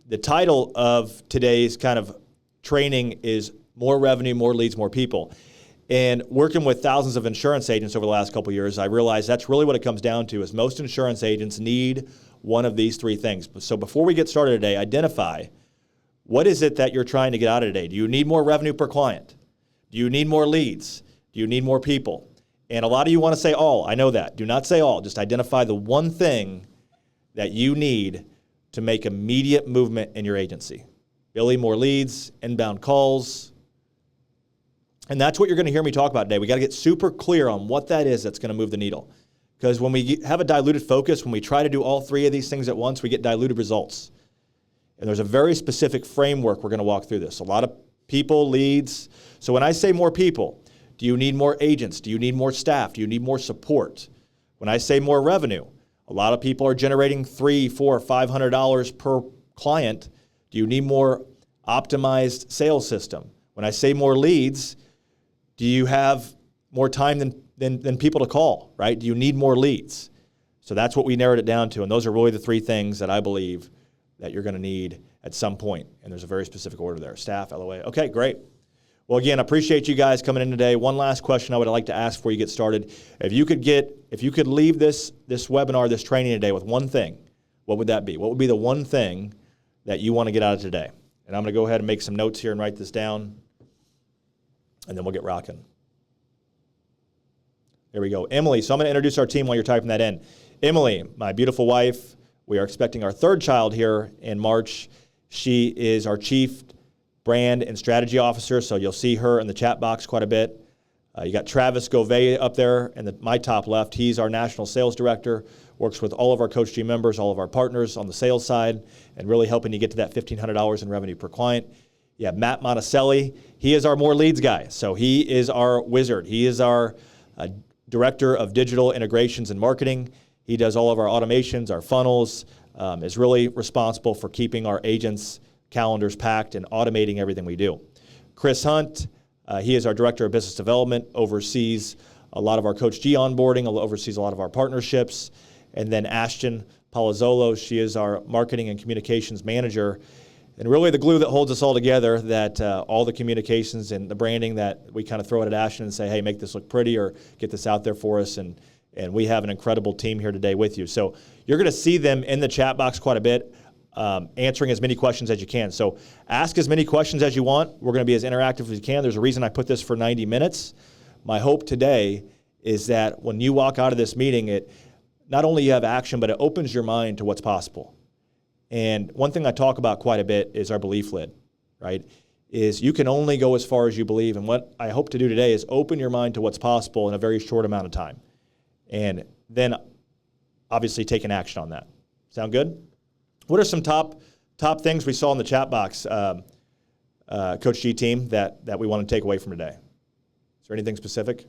the title of today's kind of training is More Revenue, More Leads, More People. And working with thousands of insurance agents over the last couple of years, I realized that's really what it comes down to, is most insurance agents need one of these three things. So before we get started today, identify what is it that you're trying to get out of today. Do you need more revenue per client? Do you need more leads? Do you need more people? And a lot of you want to say all. I know that. Do not say all. Just identify the one thing that you need to make immediate movement in your agency. Billy, more leads, inbound calls. And that's what you're going to hear me talk about today. We got to get super clear on what that is that's going to move the needle. Because when we have a diluted focus, when we try to do all three of these things at once, we get diluted results. And there's a very specific framework we're going to walk through this. A lot of people, leads. So when I say more people, do you need more agents? Do you need more staff? Do you need more support? When I say more revenue, a lot of people are generating $300, $400, $500 per client. Do you need more optimized sales system? When I say more leads, do you have more time than people to call, right? Do you need more leads? So that's what we narrowed it down to, and those are really the three things that I believe that you're going to need at some point, and there's a very specific order there. Staff, LOA. Okay, great. Well, again, I appreciate you guys coming in today. One last question I would like to ask before you get started. If you could leave this webinar, this training today with one thing, what would that be? What would be the one thing that you want to get out of today? And I'm going to go ahead and make some notes here and write this down, and then we'll get rocking. There we go. Emily, so I'm going to introduce our team while you're typing that in. Emily, my beautiful wife, we are expecting our third child here in March. She is our chief brand and strategy officer, so you'll see her in the chat box quite a bit. You got Travis Govey up there in my top left. He's our national sales director, works with all of our Coachg members, all of our partners on the sales side, and really helping you get to that $1,500 in revenue per client. You have Matt Monticelli. He is our more leads guy, so he is our wizard. He is our director of digital integrations and marketing. He does all of our automations, our funnels, is really responsible for keeping our agents' calendars packed and automating everything we do. Chris Hunt, he is our director of business development, oversees a lot of our Coachg onboarding, oversees a lot of our partnerships. And then Ashton Palazzolo, she is our marketing and communications manager. And really the glue that holds us all together, that all the communications and the branding that we kind of throw it at Ashton and say, hey, make this look pretty or get this out there for us. And we have an incredible team here today with you. So you're going to see them in the chat box quite a bit, answering as many questions as you can. So ask as many questions as you want. We're going to be as interactive as we can. There's a reason I put this for 90 minutes. My hope today is that when you walk out of this meeting, it not only you have action, but it opens your mind to what's possible. And one thing I talk about quite a bit is our belief lid, right? Is you can only go as far as you believe. And what I hope to do today is open your mind to what's possible in a very short amount of time. And then obviously take an action on that. Sound good? What are some top things we saw in the chat box, Coachg team, that we want to take away from today? Is there anything specific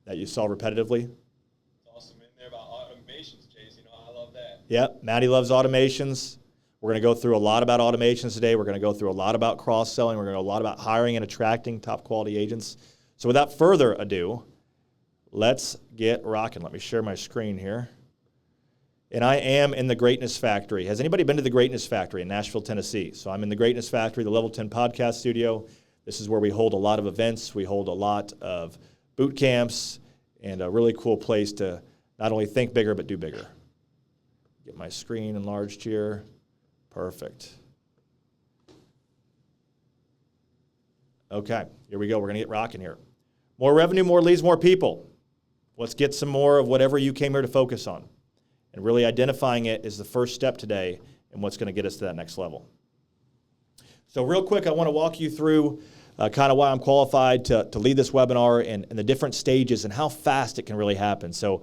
that you saw repetitively? It's awesome in there about automations, Chase. I love that. Yeah, Maddie loves automations. We're going to go through a lot about automations today. We're going to go through a lot about cross-selling. We're going to go a lot about hiring and attracting top quality agents. So without further ado, let's get rocking. Let me share my screen here. And I am in the Greatness Factory. Has anybody been to the Greatness Factory in Nashville, Tennessee? So I'm in the Greatness Factory, the Level 10 podcast studio. This is where we hold a lot of events. We hold a lot of boot camps and a really cool place to not only think bigger, but do bigger. Get my screen enlarged here. Perfect. Okay, here we go. We're going to get rocking here. More revenue, more leads, more people. Let's get some more of whatever you came here to focus on. And really identifying it is the first step today and what's going to get us to that next level. So real quick, I want to walk you through kind of why I'm qualified to lead this webinar and the different stages and how fast it can really happen. So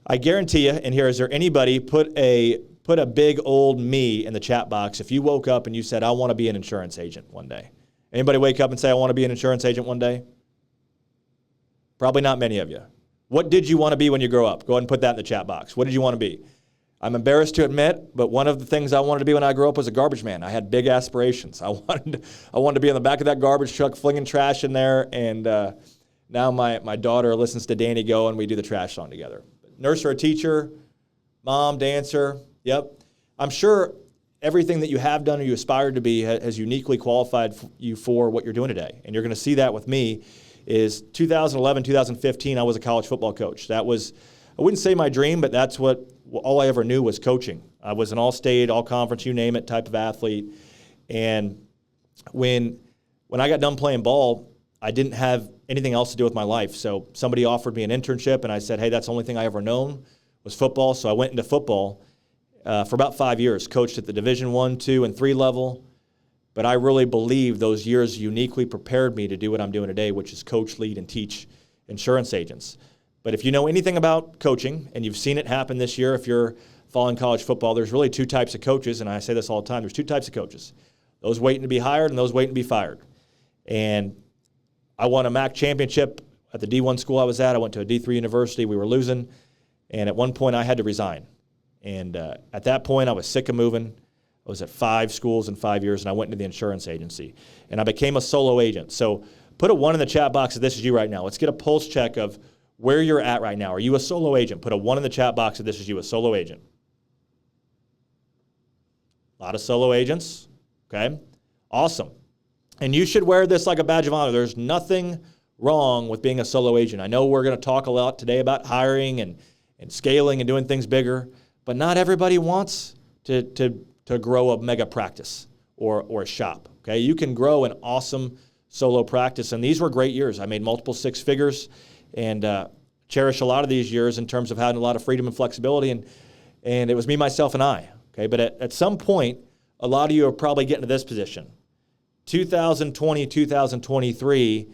I guarantee you, and here, is there anybody, put a big old me in the chat box if you woke up and you said, I want to be an insurance agent one day. Anybody wake up and say, I want to be an insurance agent one day? Probably not many of you. What did you want to be when you grow up? Go ahead and put that in the chat box. What did you want to be? I'm embarrassed to admit, but one of the things I wanted to be when I grew up was a garbage man. I had big aspirations. I wanted to be in the back of that garbage truck flinging trash in there, and now my daughter listens to Danny Go, and we do the trash song together. Nurse or a teacher, mom, dancer, yep. I'm sure everything that you have done or you aspire to be has uniquely qualified you for what you're doing today. And you're going to see that with me is 2011, 2015, I was a college football coach. That was, I wouldn't say my dream, but that's all I ever knew was coaching. I was an all-state, all-conference, you name it, type of athlete. And when I got done playing ball, I didn't have anything else to do with my life. So somebody offered me an internship, and I said, hey, that's the only thing I ever known was football. So I went into football for about 5 years, coached at the Division I, II, and III level. But I really believe those years uniquely prepared me to do what I'm doing today, which is coach, lead, and teach insurance agents. But if you know anything about coaching, and you've seen it happen this year, if you're following college football, there's really two types of coaches, and I say this all the time. There's two types of coaches, those waiting to be hired and those waiting to be fired. And I won a MAC championship at the D1 school I was at. I went to a D3 university. We were losing, and at one point I had to resign. And at that point, I was sick of moving. I was at 5 schools in 5 years, and I went into the insurance agency. And I became a solo agent. So put a 1 in the chat box if this is you right now. Let's get a pulse check of where you're at right now. Are you a solo agent? Put a 1 in the chat box if this is you, a solo agent. A lot of solo agents, okay? Awesome. And you should wear this like a badge of honor. There's nothing wrong with being a solo agent. I know we're going to talk a lot today about hiring and scaling and doing things bigger, but not everybody wants to grow a mega practice or a shop, okay? You can grow an awesome solo practice, and these were great years. I made multiple 6 figures and cherish a lot of these years in terms of having a lot of freedom and flexibility, and it was me, myself, and I, okay? But at some point, a lot of you are probably getting to this position. 2020, 2023,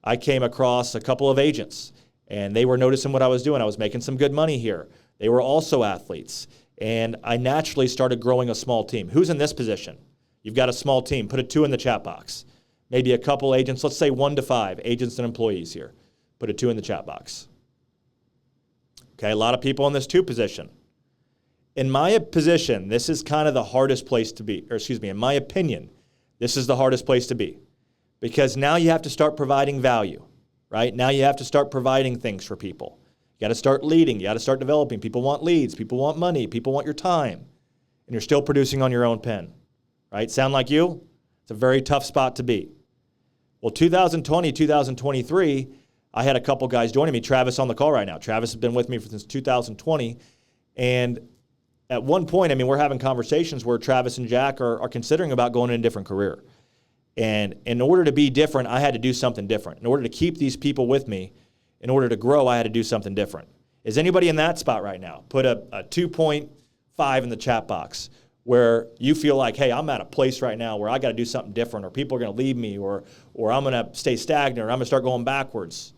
I came across a couple of agents, and they were noticing what I was doing. I was making some good money here. They were also athletes, and I naturally started growing a small team. Who's in this position? You've got a small team. Put a 2 in the chat box. Maybe a couple agents. Let's say 1 to 5 agents and employees here. Put a 2 in the chat box. Okay, a lot of people in this 2 position. In my position, this is kind of the hardest place to be, or excuse me, in my opinion, this is the hardest place to be, because now you have to start providing value, right? Now you have to start providing things for people. You got to start leading. You got to start developing. People want leads. People want money. People want your time. And you're still producing on your own pen, right? Sound like you? It's a very tough spot to be. Well, 2020, 2023, I had a couple guys joining me. Travis on the call right now. Travis has been with me since 2020. And at one point, I mean, we're having conversations where Travis and Jack are considering about going in a different career. And in order to be different, I had to do something different. In order to keep these people with me, in order to grow, I had to do something different. Is anybody in that spot right now? Put a 2.5 in the chat box where you feel like, hey, I'm at a place right now where I got to do something different, or people are going to leave me, or I'm going to stay stagnant, or I'm going to start going backwards.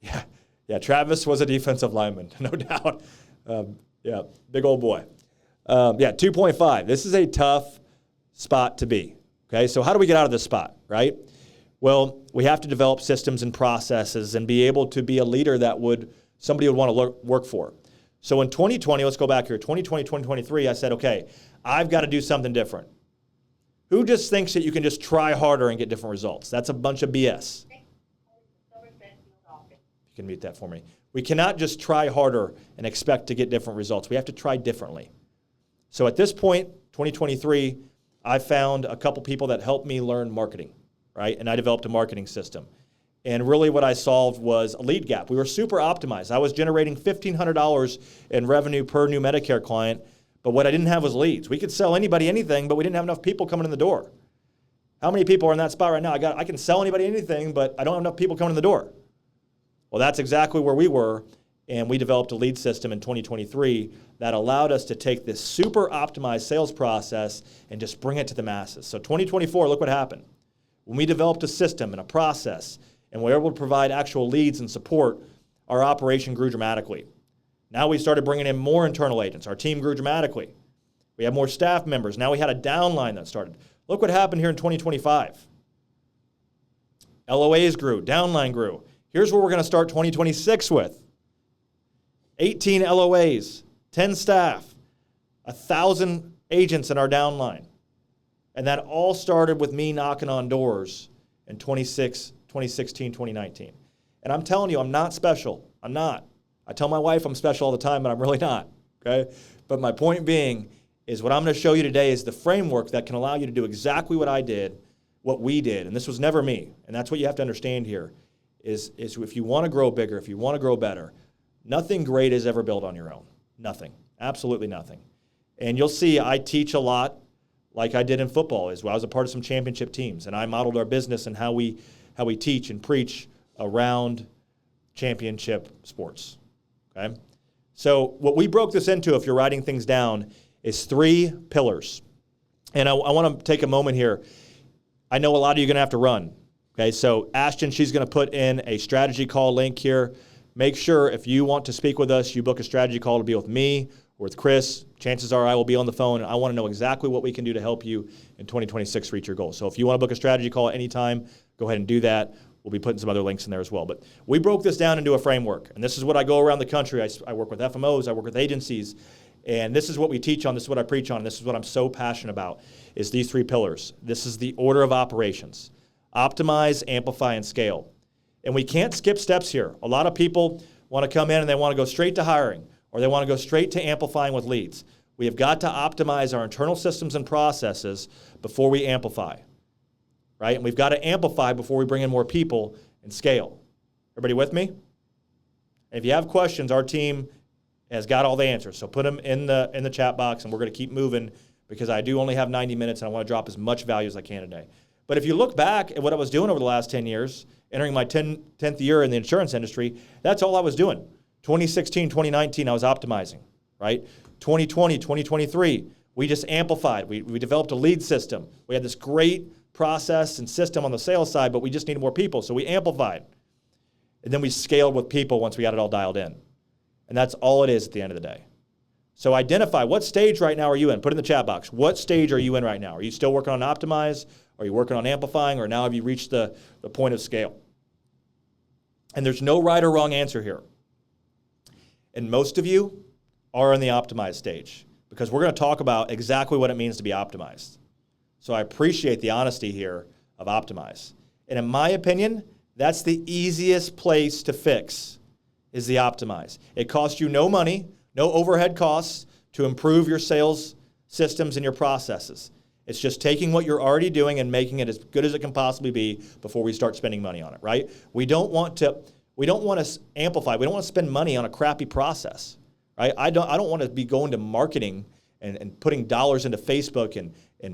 Yeah, Travis was a defensive lineman, no doubt. Yeah, big old boy. 2.5. This is a tough spot to be. Okay, so how do we get out of this spot, right? Well, we have to develop systems and processes and be able to be a leader that somebody would want to work for. So in 2020, let's go back here, 2020, 2023, I said, okay, I've got to do something different. Who just thinks that you can just try harder and get different results? That's a bunch of BS. You can mute that for me. We cannot just try harder and expect to get different results. We have to try differently. So at this point, 2023, I found a couple people that helped me learn marketing, right? And I developed a marketing system. And really what I solved was a lead gap. We were super optimized. I was generating $1,500 in revenue per new Medicare client, but what I didn't have was leads. We could sell anybody anything, but we didn't have enough people coming in the door. How many people are in that spot right now? I can sell anybody anything, but I don't have enough people coming in the door. Well, that's exactly where we were, and we developed a lead system in 2023 that allowed us to take this super optimized sales process and just bring it to the masses. So 2024, look what happened. When we developed a system and a process and we were able to provide actual leads and support, our operation grew dramatically. Now we started bringing in more internal agents. Our team grew dramatically. We have more staff members. Now we had a downline that started. Look what happened here in 2025. LOAs grew, downline grew. Here's what we're going to start 2026 with. 18 LOAs, 10 staff, 1,000 agents in our downline. And that all started with me knocking on doors in 2016, 2019. And I'm telling you, I'm not special. I'm not. I tell my wife I'm special all the time, but I'm really not. Okay? But my point being is what I'm going to show you today is the framework that can allow you to do exactly what I did, what we did. And this was never me. And that's what you have to understand here is if you want to grow bigger, if you want to grow better, nothing great is ever built on your own. Nothing. Absolutely nothing. And you'll see I teach a lot like I did in football. I was a part of some championship teams, and I modeled our business and how we teach and preach around championship sports. Okay? So what we broke this into, if you're writing things down, is 3 pillars. And I want to take a moment here. I know a lot of you are going to have to run. Okay, so Ashton, she's going to put in a strategy call link here. Make sure if you want to speak with us, you book a strategy call to be with me or with Chris. Chances are I will be on the phone, and I want to know exactly what we can do to help you in 2026 reach your goals. So if you want to book a strategy call at any time, go ahead and do that. We'll be putting some other links in there as well. But we broke this down into a framework, and this is what I go around the country. I work with FMOs, I work with agencies, and this is what we teach on, this is what I preach on, and this is what I'm so passionate about, is these 3 pillars. This is the order of operations. Optimize, amplify, and scale. And we can't skip steps here. A lot of people want to come in and they want to go straight to hiring, or they want to go straight to amplifying with leads. We have got to optimize our internal systems and processes before we amplify, right? And we've got to amplify before we bring in more people and scale. Everybody with me? And if you have questions, our team has got all the answers. So put them in the chat box, and we're going to keep moving because I do only have 90 minutes, and I want to drop as much value as I can today. But if you look back at what I was doing over the last 10 years, entering my 10th year in the insurance industry, that's all I was doing. 2016, 2019, I was optimizing, right? 2020, 2023, we just amplified. We developed a lead system. We had this great process and system on the sales side, but we just needed more people, so we amplified. And then we scaled with people once we got it all dialed in. And that's all it is at the end of the day. So identify what stage right now are you in. Put it in the chat box. What stage are you in right now? Are you still working on optimize? Are you working on amplifying? Or now have you reached the point of scale? And there's no right or wrong answer here. And most of you are in the optimized stage because we're going to talk about exactly what it means to be optimized. So I appreciate the honesty here of optimize. And in my opinion, that's the easiest place to fix is the optimize. It costs you no money, no overhead costs to improve your sales systems and your processes. It's just taking what you're already doing and making it as good as it can possibly be before we start spending money on it, right? We don't want to amplify. We don't want to spend money on a crappy process, right? I don't want to be going to marketing and putting dollars into Facebook and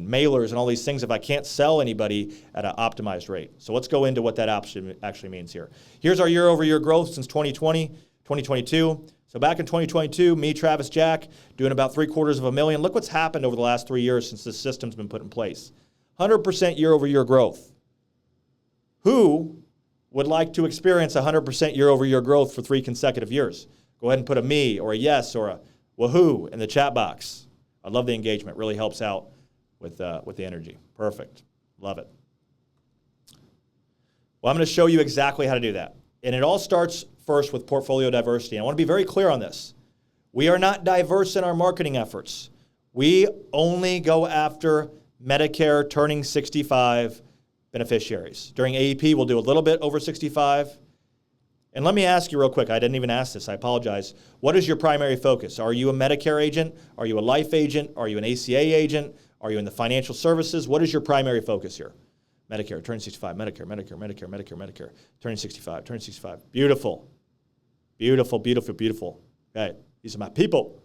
mailers and all these things if I can't sell anybody at an optimized rate. So let's go into what that actually means here. Here's our year-over-year growth since 2020, 2022. So back in 2022, me, Travis, Jack, doing about $750,000. Look what's happened over the last 3 years since this system's been put in place. 100% year-over-year growth. Who would like to experience 100% year-over-year growth for 3 consecutive years? Go ahead and put a me or a yes or a woohoo in the chat box. I love the engagement. It really helps out with the energy. Perfect. Love it. Well, I'm going to show you exactly how to do that. And it all starts first with portfolio diversity. And I want to be very clear on this. We are not diverse in our marketing efforts. We only go after Medicare turning 65 beneficiaries. During AEP, we'll do a little bit over 65. And let me ask you real quick. I didn't even ask this. I apologize. What is your primary focus? Are you a Medicare agent? Are you a life agent? Are you an ACA agent? Are you in the financial services? What is your primary focus here? Medicare, turning 65, Medicare, Medicare, Medicare, Medicare, Medicare, turning 65, turning 65. Beautiful. Beautiful, beautiful, beautiful. Okay, these are my people.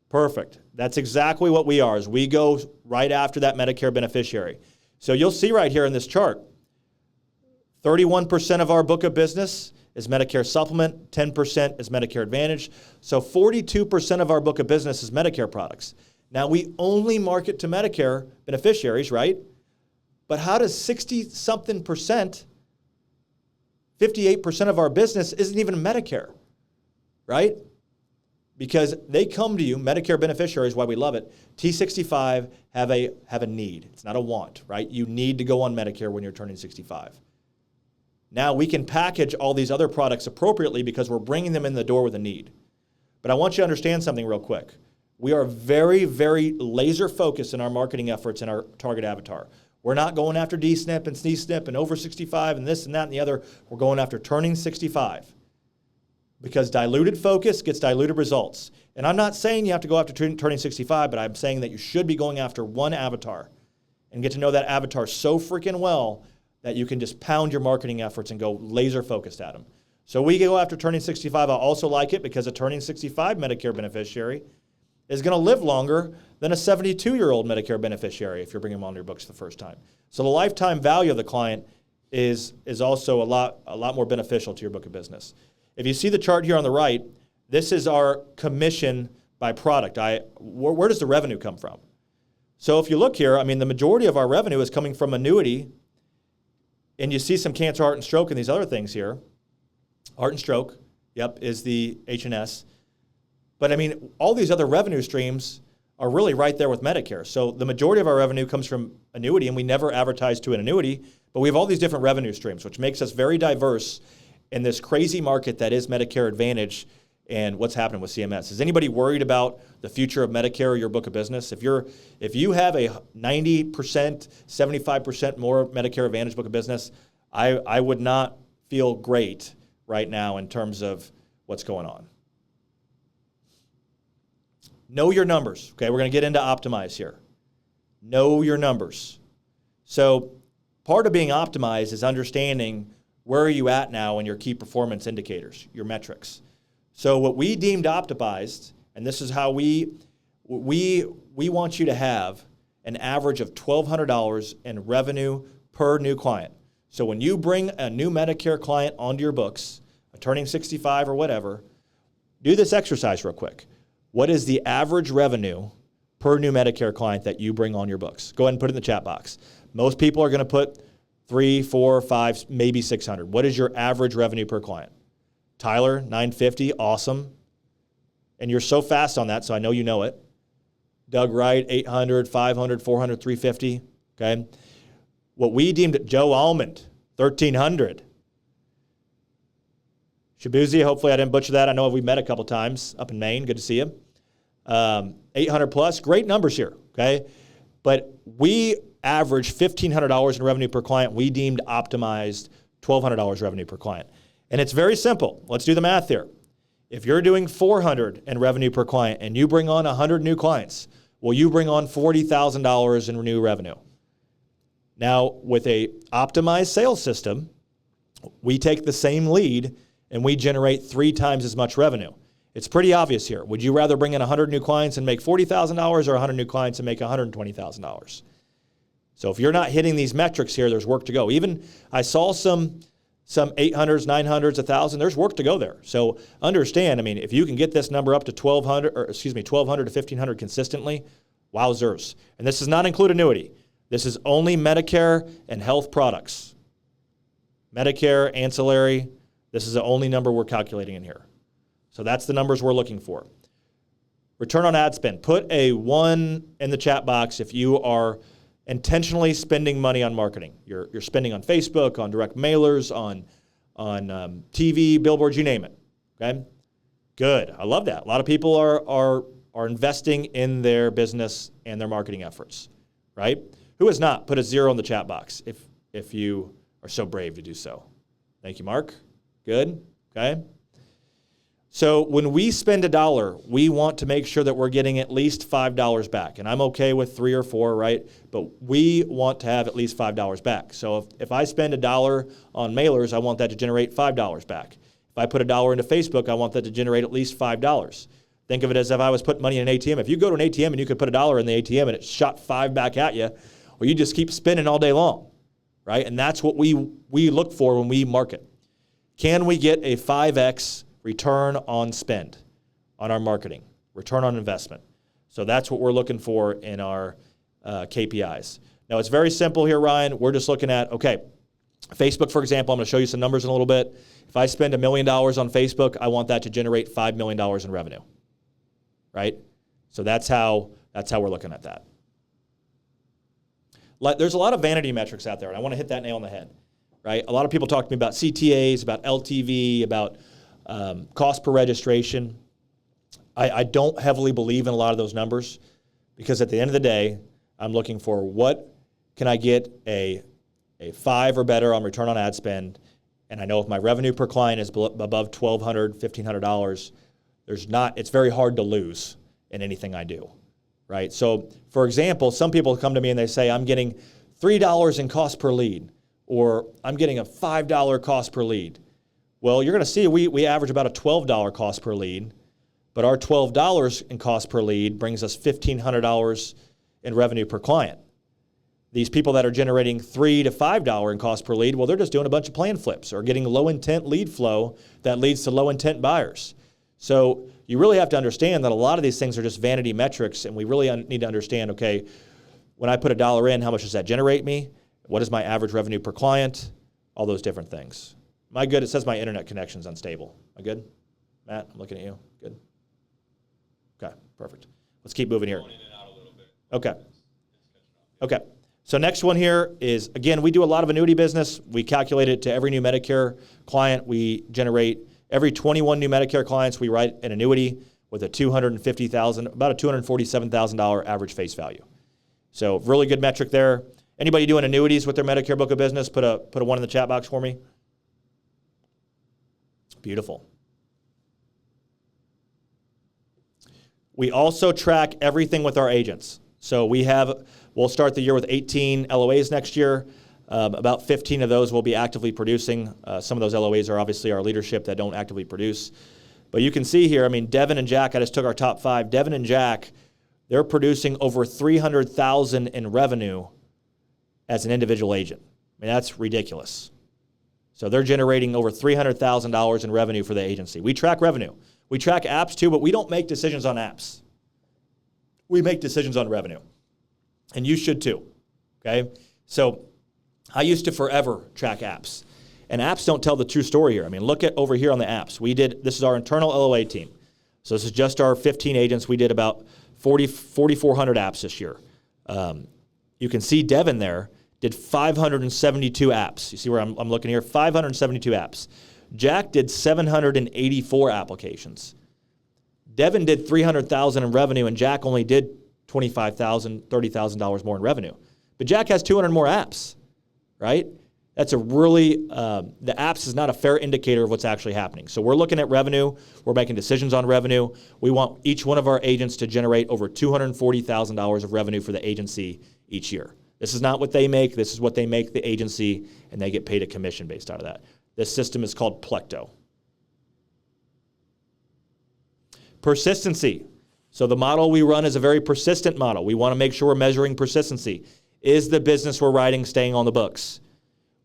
Perfect. That's exactly what we are, is we go right after that Medicare beneficiary. So you'll see right here in this chart, 31% of our book of business is Medicare Supplement, 10% is Medicare Advantage. So 42% of our book of business is Medicare products. Now, we only market to Medicare beneficiaries, right? But how does 60-something percent, 58% of our business isn't even Medicare, right? Because they come to you, Medicare beneficiaries, why we love it. T65 have a need. It's not a want, right? You need to go on Medicare when you're turning 65. Now we can package all these other products appropriately because we're bringing them in the door with a need. But I want you to understand something real quick. We are very, very laser focused in our marketing efforts and our target avatar. We're not going after D-SNP and C-SNP and over 65 and this and that and the other. We're going after turning 65. because diluted focus gets diluted results. And I'm not saying you have to go after turning 65, but I'm saying that you should be going after one avatar and get to know that avatar so freaking well that you can just pound your marketing efforts and go laser focused at them. So we go after turning 65. I also like it because a turning 65 Medicare beneficiary is going to live longer than a 72-year-old Medicare beneficiary if you're bringing them on your books the first time. So the lifetime value of the client is also a lot more beneficial to your book of business. If you see the chart here on the right, this is our commission by product. Where does the revenue come from? So if you look here, I mean, the majority of our revenue is coming from annuity, and you see some cancer, heart, and stroke and these other things here. Heart and stroke, yep, is the H&S. But I mean, all these other revenue streams are really right there with Medicare. So the majority of our revenue comes from annuity, and we never advertise to an annuity, but we have all these different revenue streams, which makes us very diverse in this crazy market that is Medicare Advantage and what's happening with CMS. Is anybody worried about the future of Medicare or your book of business? If you have a 90%, 75% more Medicare Advantage book of business, I would not feel great right now in terms of what's going on. Know your numbers. Okay, we're going to get into optimize here. Know your numbers. So part of being optimized is understanding where are you at now in your key performance indicators, your metrics. So what we deemed optimized, and this is how we want you to have an average of $1,200 in revenue per new client. So when you bring a new Medicare client onto your books, turning 65 or whatever, do this exercise real quick. What is the average revenue per new Medicare client that you bring on your books? Go ahead and put it in the chat box. Most people are going to put 3, 4, 5, maybe 600. What is your average revenue per client? Tyler, 950, awesome. And you're so fast on that, so I know you know it. Doug Wright, 800, 500, 400, 350, okay? What we deemed Joe Almond, 1,300. Shabuzi, hopefully I didn't butcher that. I know we met a couple times up in Maine. Good to see you. 800 plus, great numbers here, okay? But we averaged $1,500 in revenue per client. We deemed optimized $1,200 revenue per client. And it's very simple. Let's do the math here. If you're doing $400 in revenue per client and you bring on 100 new clients, well, you bring on $40,000 in new revenue. Now, with a optimized sales system, we take the same lead and we generate 3 times as much revenue. It's pretty obvious here. Would you rather bring in 100 new clients and make $40,000 or 100 new clients and make $120,000? So if you're not hitting these metrics here, there's work to go. Even I saw some 800s, 900s, 1,000. There's work to go there. So understand, I mean, if you can get this number up to 1,200 to 1,500 consistently, wowzers. And this does not include annuity. This is only Medicare and health products. Medicare, ancillary, this is the only number we're calculating in here. So that's the numbers we're looking for. Return on ad spend. Put a 1 in the chat box if you are intentionally spending money on marketing. You're spending on Facebook, on direct mailers, on TV, billboards, you name it. Okay? Good. I love that. A lot of people are investing in their business and their marketing efforts, right? Who has not? Put a 0 in the chat box if you are so brave to do so. Thank you, Mark. Good. Okay. So when we spend $1, we want to make sure that we're getting at least $5 back. And I'm okay with 3 or 4, right? But we want to have at least $5 back. So if I spend $1 on mailers, I want that to generate $5 back. If I put $1 into Facebook, I want that to generate at least $5. Think of it as if I was putting money in an ATM. If you go to an ATM and you could put $1 in the ATM and it shot 5 back at you, well, you just keep spending all day long, right? And that's what we look for when we market. Can we get a 5X return on spend on our marketing, return on investment? So that's what we're looking for in our KPIs. Now, it's very simple here, Ryan. We're just looking at, okay, Facebook, for example, I'm going to show you some numbers in a little bit. If I spend $1 million on Facebook, I want that to generate $5 million in revenue, right? So that's how we're looking at that. There's a lot of vanity metrics out there, and I want to hit that nail on the head, right? A lot of people talk to me about CTAs, about LTV, about cost per registration. I don't heavily believe in a lot of those numbers because at the end of the day, I'm looking for what can I get a 5 or better on return on ad spend And I know if my revenue per client is above $1,200, $1,500, it's very hard to lose in anything I do, right? So for example, some people come to me and they say, I'm getting $3 in cost per lead, or I'm getting a $5 cost per lead. Well, you're going to see we average about a $12 cost per lead, but our $12 in cost per lead brings us $1,500 in revenue per client. These people that are generating $3 to $5 in cost per lead, well, they're just doing a bunch of plan flips or getting low intent lead flow that leads to low intent buyers. So you really have to understand that a lot of these things are just vanity metrics, and we really need to understand, okay, when I put $1 in, how much does that generate me? What is my average revenue per client? All those different things. Am I good? It says my internet connection's unstable. Am I good? Matt, I'm looking at you. Good? Okay, perfect. Let's keep moving here. Going in and out a little bit. Okay. Okay. So next one here is, again, we do a lot of annuity business. We calculate it to every new Medicare client. We generate every 21 new Medicare clients, we write an annuity with a $250,000, about a $247,000 average face value. So really good metric there. Anybody doing annuities with their Medicare book of business? Put a 1 in the chat box for me. Beautiful. We also track everything with our agents. So we'll start the year with 18 LOAs next year. About 15 of those will be actively producing. Some of those LOAs are obviously our leadership that don't actively produce. But you can see here, I mean, Devin and Jack, I just took our top 5. Devin and Jack, they're producing over $300,000 in revenue as an individual agent. I mean, that's ridiculous. So they're generating over $300,000 in revenue for the agency. We track revenue. We track apps too, but we don't make decisions on apps. We make decisions on revenue. And you should too, okay? So I used to forever track apps. And apps don't tell the true story here. I mean, look at over here on the apps. This is our internal LOA team. So this is just our 15 agents. We did about 4,400 apps this year. You can see Devin there did 572 apps. You see where I'm looking here? 572 apps. Jack did 784 applications. Devin did $300,000 in revenue, and Jack only did $25,000, $30,000 more in revenue. But Jack has 200 more apps, right? That's a really, the apps is not a fair indicator of what's actually happening. So we're looking at revenue. We're making decisions on revenue. We want each one of our agents to generate over $240,000 of revenue for the agency each year. This is not what they make. This is what they make the agency, and they get paid a commission based out of that. This system is called Plecto. Persistency. So the model we run is a very persistent model. We want to make sure we're measuring persistency. Is the business we're writing staying on the books?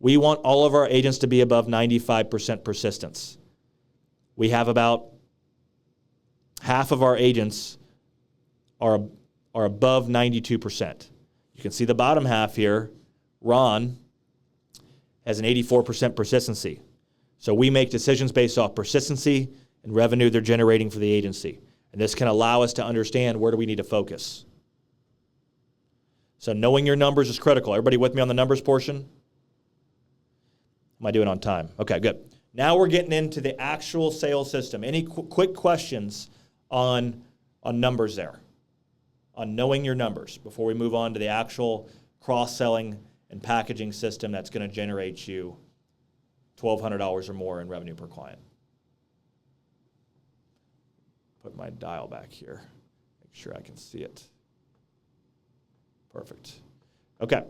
We want all of our agents to be above 95% persistence. We have about half of our agents are above 92%. You can see the bottom half here. Ron has an 84% persistency. So we make decisions based off persistency and revenue they're generating for the agency. And this can allow us to understand where do we need to focus. So knowing your numbers is critical. Everybody with me on the numbers portion? Am I doing on time? Okay, good. Now we're getting into the actual sales system. Any quick questions on numbers there? On knowing your numbers before we move on to the actual cross-selling and packaging system that's going to generate you $1,200 or more in revenue per client. Put my dial back here. Make sure I can see it. Perfect. Okay.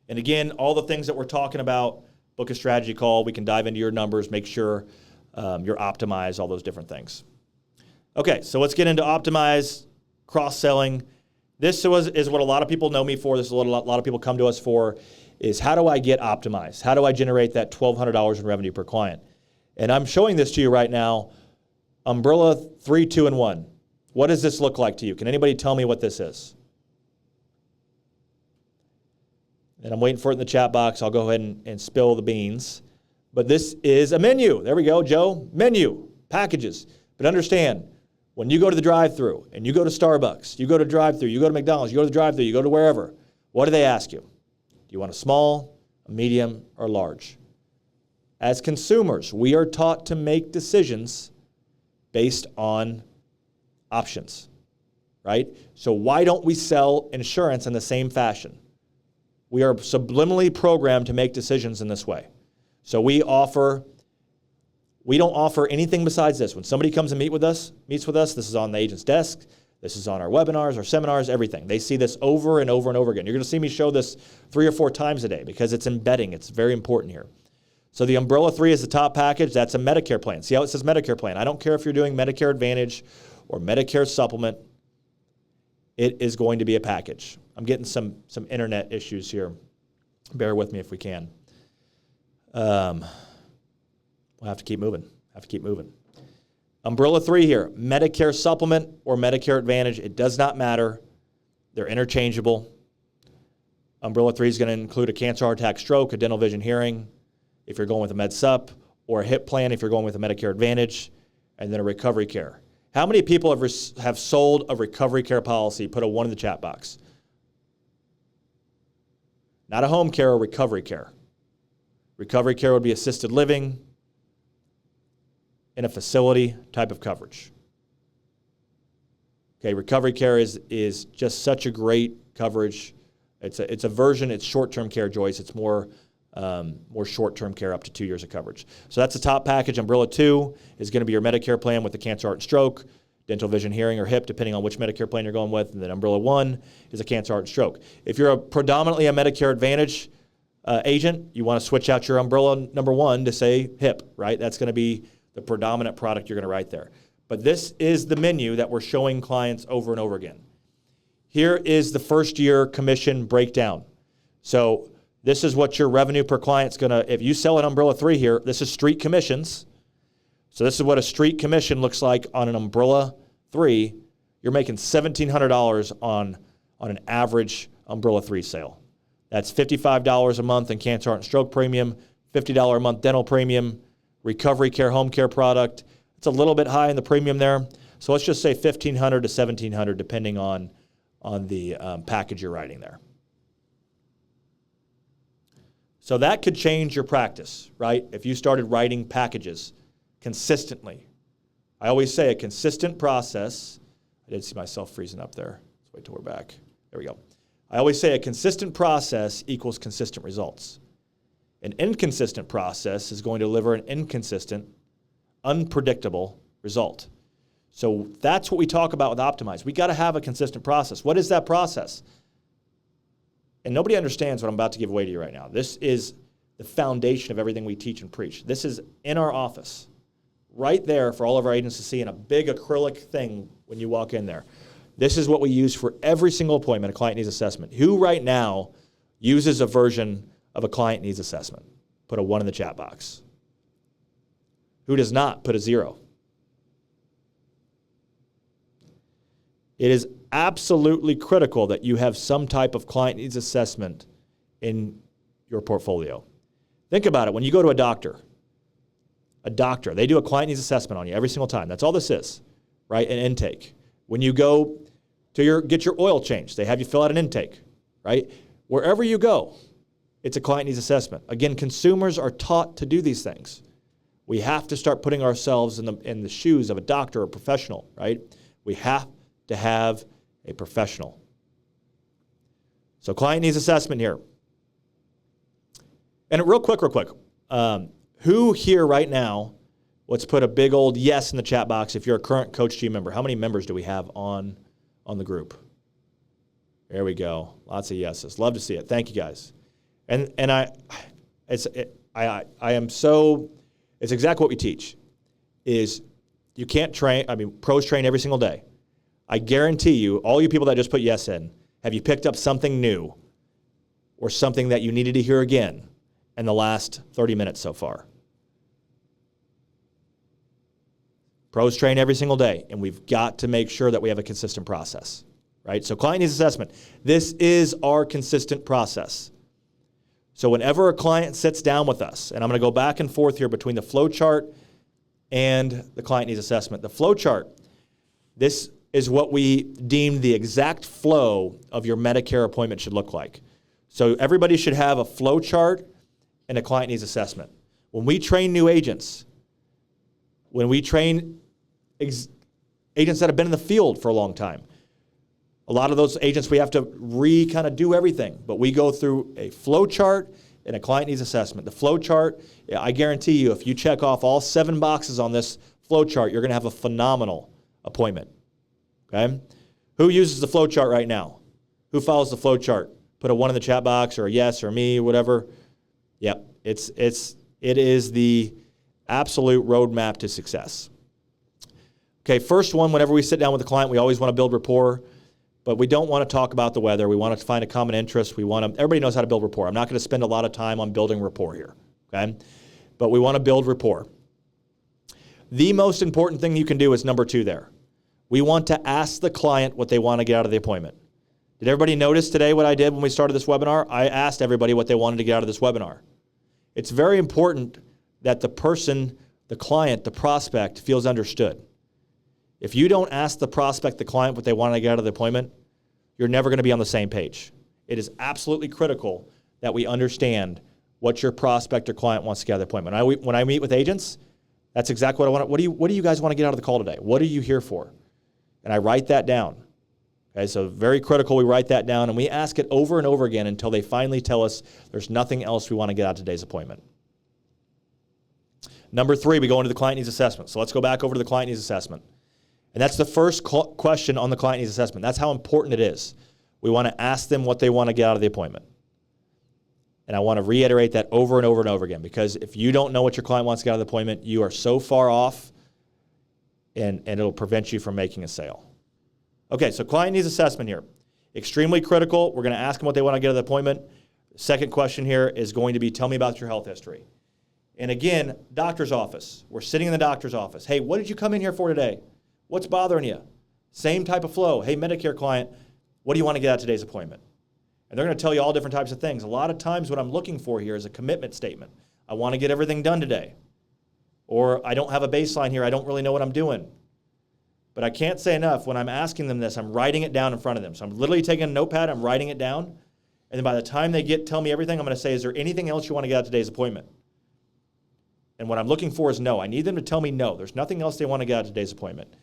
And again, all the things that we're talking about, book a strategy call, we can dive into your numbers, make sure you're optimized, all those different things. Okay, so let's get into optimize, cross-selling. This is what a lot of people know me for. This is what a lot of people come to us for, is how do I get optimized? How do I generate that $1,200 in revenue per client? And I'm showing this to you right now. Umbrella 3, 2, and 1. What does this look like to you? Can anybody tell me what this is? And I'm waiting for it in the chat box. I'll go ahead and spill the beans. But this is a menu. There we go, Joe. Menu, packages. But understand, when you go to the drive-thru and you go to Starbucks, you go to drive-thru, you go to McDonald's, you go to the drive-thru, you go to wherever, what do they ask you? Do you want a small, a medium, or large? As consumers, we are taught to make decisions based on options, right? So why don't we sell insurance in the same fashion? We are subliminally programmed to make decisions in this way. So we don't offer anything besides this. When somebody comes and meets with us, this is on the agent's desk. This is on our webinars, our seminars, everything. They see this over and over and over again. You're going to see me show this 3 or 4 times a day because it's embedding. It's very important here. So the Umbrella 3 is the top package. That's a Medicare plan. See how it says Medicare plan? I don't care if you're doing Medicare Advantage or Medicare Supplement. It is going to be a package. I'm getting some internet issues here. Bear with me if we can. We'll have to keep moving. Umbrella 3 here, Medicare Supplement or Medicare Advantage. It does not matter. They're interchangeable. Umbrella 3 is going to include a cancer, heart attack, stroke, a dental, vision, hearing, if you're going with a Med Supp, or a HIP plan if you're going with a Medicare Advantage, and then a recovery care. How many people have sold a recovery care policy? Put a 1 in the chat box. Not a home care or recovery care. Recovery care would be assisted living, in a facility type of coverage. Okay, recovery care is just such a great coverage. It's a version. It's short-term care, Joyce. It's more short-term care, up to 2 years of coverage. So that's the top package. Umbrella 2 is going to be your Medicare plan with the cancer, heart, and stroke, dental, vision, hearing, or HIP, depending on which Medicare plan you're going with. And then Umbrella 1 is a cancer, heart, and stroke. If you're predominantly a Medicare Advantage agent, you want to switch out your Umbrella number 1 to say HIP, right? That's going to be the predominant product you're going to write there. But this is the menu that we're showing clients over and over again. Here is the first year commission breakdown. So this is what your revenue per client's going to, if you sell an Umbrella 3 here, this is street commissions. So this is what a street commission looks like on an Umbrella 3. You're making $1,700 on an average Umbrella 3 sale. That's $55 a month in cancer, heart, and stroke premium, $50 a month dental premium, recovery care, home care product. It's a little bit high in the premium there. So let's just say $1,500 to $1,700 depending on the package you're writing there. So that could change your practice, right? If you started writing packages consistently. I always say a consistent process. I did see myself freezing up there. Let's wait till we're back. There we go. I always say a consistent process equals consistent results. An inconsistent process is going to deliver an inconsistent, unpredictable result. So that's what we talk about with Optimize. We got to have a consistent process. What is that process? And nobody understands what I'm about to give away to you right now. This is the foundation of everything we teach and preach. This is in our office, right there for all of our agents to see in a big acrylic thing when you walk in there. This is what we use for every single appointment, a client needs assessment. Who right now uses a version of a client needs assessment? Put a 1 in the chat box. Who does not? Put a 0. It is absolutely critical that you have some type of client needs assessment in your portfolio. Think about it. When you go to a doctor, they do a client needs assessment on you every single time. That's all this is, right? An intake. When you go to get your oil changed, they have you fill out an intake, right? Wherever you go, it's a client needs assessment. Again, consumers are taught to do these things. We have to start putting ourselves in the shoes of a doctor or a professional, right? We have to have a professional. So client needs assessment here. And real quick, who here right now, let's put a big old yes in the chat box if you're a current Coachg member. How many members do we have on the group? There we go. Lots of yeses. Love to see it. Thank you guys. And it's exactly what we teach. Is you can't train. I mean, pros train every single day. I guarantee you, all you people that just put yes in, have you picked up something new or something that you needed to hear again in the last 30 minutes so far? Pros train every single day, and we've got to make sure that we have a consistent process, right? So client needs assessment. This is our consistent process. So whenever a client sits down with us, and I'm going to go back and forth here between the flow chart and the client needs assessment. The flow chart, this is what we deem the exact flow of your Medicare appointment should look like. So everybody should have a flow chart and a client needs assessment. When we train new agents, when we train agents that have been in the field for a long time, a lot of those agents, we have to kind of do everything, but we go through a flow chart in a client needs assessment. The flow chart, I guarantee you, if you check off all 7 boxes on this flow chart, you're going to have a phenomenal appointment. Okay? Who uses the flow chart right now? Who follows the flow chart? Put a 1 in the chat box, or a yes, or me, whatever. Yep, it is the absolute roadmap to success. Okay, first one, whenever we sit down with a client, we always want to build rapport, but we don't want to talk about the weather. We want to find a common interest. Everybody knows how to build rapport. I'm not going to spend a lot of time on building rapport here, okay? But we want to build rapport. The most important thing you can do is number 2 there. We want to ask the client what they want to get out of the appointment. Did everybody notice today what I did when we started this webinar? I asked everybody what they wanted to get out of this webinar. It's very important that the person, the client, the prospect feels understood. If you don't ask the prospect, the client, what they want to get out of the appointment, you're never going to be on the same page. It is absolutely critical that we understand what your prospect or client wants to get out of the appointment. When I meet with agents, that's exactly what I want. What do you guys want to get out of the call today? What are you here for? And I write that down. Okay, so very critical we write that down, and we ask it over and over again until they finally tell us there's nothing else we want to get out of today's appointment. Number 3, we go into the client needs assessment. So let's go back over to the client needs assessment. And that's the first question on the client needs assessment. That's how important it is. We want to ask them what they want to get out of the appointment. And I want to reiterate that over and over and over again, because if you don't know what your client wants to get out of the appointment, you are so far off, and it'll prevent you from making a sale. Okay, so client needs assessment here. Extremely critical. We're going to ask them what they want to get out of the appointment. The second question here is going to be, tell me about your health history. And again, doctor's office. We're sitting in the doctor's office. Hey, what did you come in here for today? What's bothering you? Same type of flow. Hey, Medicare client, what do you want to get out of today's appointment? And they're going to tell you all different types of things. A lot of times what I'm looking for here is a commitment statement. I want to get everything done today. Or I don't have a baseline here. I don't really know what I'm doing. But I can't say enough. When I'm asking them this, I'm writing it down in front of them. So I'm literally taking a notepad, I'm writing it down. And then by the time they tell me everything, I'm going to say, is there anything else you want to get out of today's appointment? And what I'm looking for is no. I need them to tell me no. There's nothing else they want to get out of today's appointment.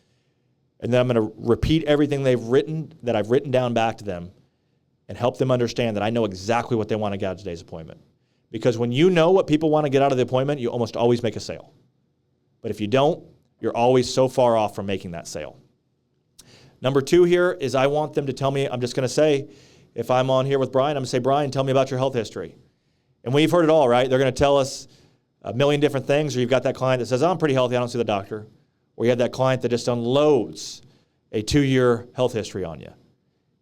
And then I'm going to repeat everything I've written down back to them and help them understand that I know exactly what they want to get out of today's appointment. Because when you know what people want to get out of the appointment, you almost always make a sale. But if you don't, you're always so far off from making that sale. Number 2 here is I want them to tell me, I'm just going to say, if I'm on here with Brian, I'm going to say, Brian, tell me about your health history. And we've heard it all, right? They're going to tell us a million different things, or you've got that client that says, oh, I'm pretty healthy, I don't see the doctor. Or you have that client that just unloads a 2-year health history on you.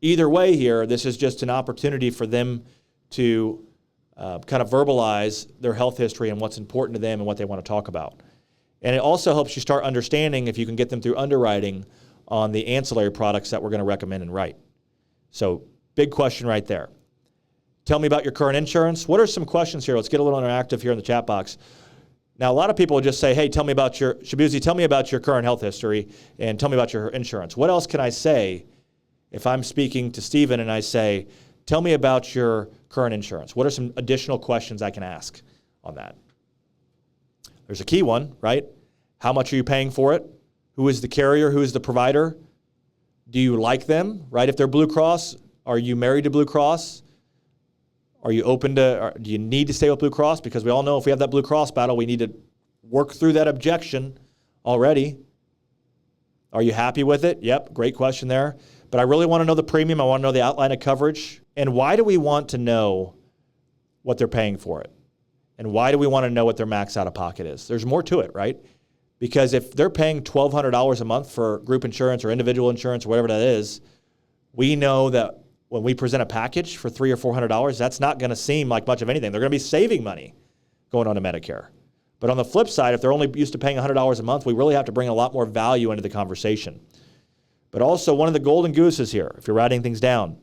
Either way here, this is just an opportunity for them to kind of verbalize their health history and what's important to them and what they want to talk about. And it also helps you start understanding, if you can get them through underwriting, on the ancillary products that we're going to recommend and write. So big question right there. Tell me about your current insurance. What are some questions here? Let's get a little interactive here in the chat box. Now, a lot of people will just say, hey, tell me about your current health history and tell me about your insurance. What else can I say if I'm speaking to Steven and I say, tell me about your current insurance? What are some additional questions I can ask on that? There's a key one, right? How much are you paying for it? Who is the carrier? Who is the provider? Do you like them, right? If they're Blue Cross, are you married to Blue Cross? Are you open to, do you need to stay with Blue Cross? Because we all know if we have that Blue Cross battle, we need to work through that objection already. Are you happy with it? Yep, great question there. But I really want to know the premium. I want to know the outline of coverage. And why do we want to know what they're paying for it? And why do we want to know what their max out-of-pocket is? There's more to it, right? Because if they're paying $1,200 a month for group insurance or individual insurance or whatever that is, we know that when we present a package for $300 or $400, that's not going to seem like much of anything. They're going to be saving money going on to Medicare. But on the flip side, if they're only used to paying $100 a month, we really have to bring a lot more value into the conversation. But also, one of the golden gooses here, if you're writing things down,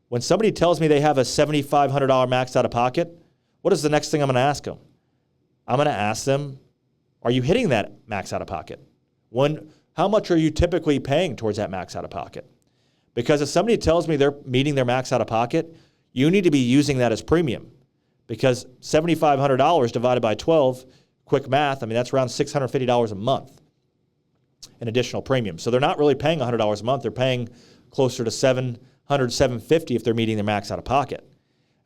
when somebody tells me they have a $7,500 max out of pocket, what is the next thing I'm going to ask them? I'm going to ask them, are you hitting that max out of pocket? How much are you typically paying towards that max out of pocket? Because if somebody tells me they're meeting their max out of pocket, you need to be using that as premium. Because $7,500 divided by 12, quick math, I mean, that's around $650 a month in additional premium. So they're not really paying $100 a month. They're paying closer to $700, $750 if they're meeting their max out of pocket.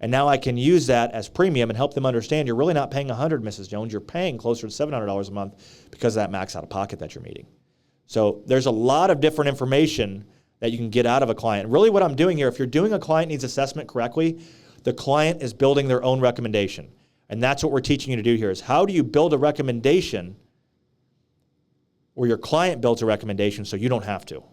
And now I can use that as premium and help them understand you're really not paying $100, Mrs. Jones. You're paying closer to $700 a month because of that max out of pocket that you're meeting. So there's a lot of different information that you can get out of a client. Really what I'm doing here, if you're doing a client needs assessment correctly, the client is building their own recommendation. And that's what we're teaching you to do here is how do you build a recommendation where your client builds a recommendation so you don't have to.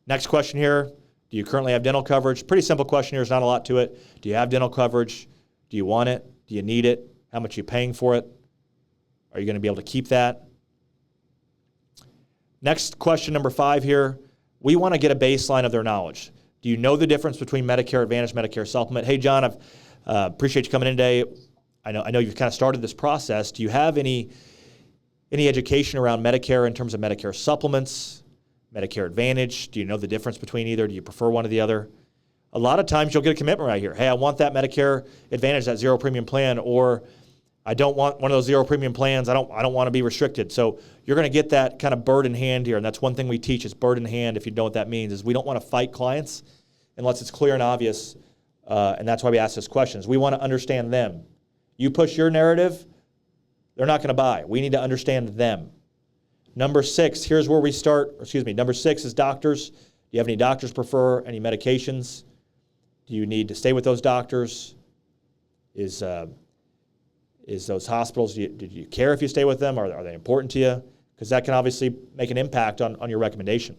Next question here. Do you currently have dental coverage? Pretty simple question here. There's not a lot to it. Do you have dental coverage? Do you want it? Do you need it? How much are you paying for it? Are you going to be able to keep that? Next question, number 5 here. We want to get a baseline of their knowledge. Do you know the difference between Medicare Advantage, Medicare Supplement? Hey, John, I appreciate you coming in today. I know you've kind of started this process. Do you have any education around Medicare in terms of Medicare Supplements? Medicare Advantage, do you know the difference between either? Do you prefer one or the other? A lot of times you'll get a commitment right here. Hey, I want that Medicare Advantage, that zero premium plan, or I don't want one of those zero premium plans. I don't want to be restricted. So you're going to get that kind of bird in hand here, and that's one thing we teach is bird in hand. If you know what that means, is we don't want to fight clients unless it's clear and obvious, and that's why we ask those questions. We want to understand them. You push your narrative, they're not going to buy. We need to understand them. Number 6, here's where we start. Number 6 is doctors. Do you have any doctors prefer any medications? Do you need to stay with those doctors? Is those hospitals, do you care if you stay with them? Are they important to you? Because that can obviously make an impact on your recommendation.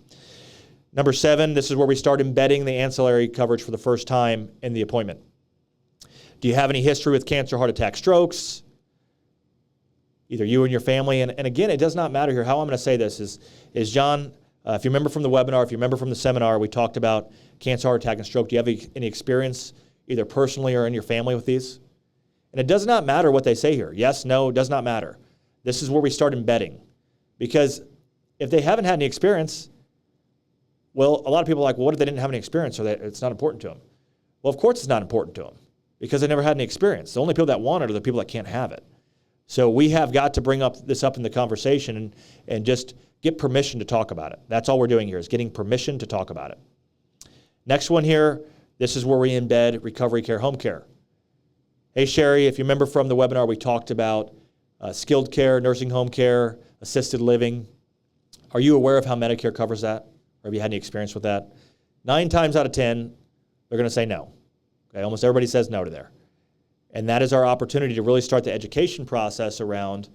Number 7, this is where we start embedding the ancillary coverage for the first time in the appointment. Do you have any history with cancer, heart attack, strokes? Either you and your family, and again, it does not matter here. How I'm going to say this is John, if you remember from the webinar, if you remember from the seminar, we talked about cancer, heart attack, and stroke. Do you have any experience either personally or in your family with these? And it does not matter what they say here. Yes, no, it does not matter. This is where we start embedding. Because if they haven't had any experience, well, a lot of people are like, well, what if they didn't have any experience or that it's not important to them? Well, of course it's not important to them because they never had any experience. The only people that want it are the people that can't have it. So we have got to bring this up in the conversation and just get permission to talk about it. That's all we're doing here is getting permission to talk about it. Next one here, this is where we embed recovery care, home care. Hey, Sherry, if you remember from the webinar, we talked about skilled care, nursing home care, assisted living. Are you aware of how Medicare covers that? Or have you had any experience with that? 9 times out of 10, they're going to say no. Okay, almost everybody says no to there. And that is our opportunity to really start the education process around,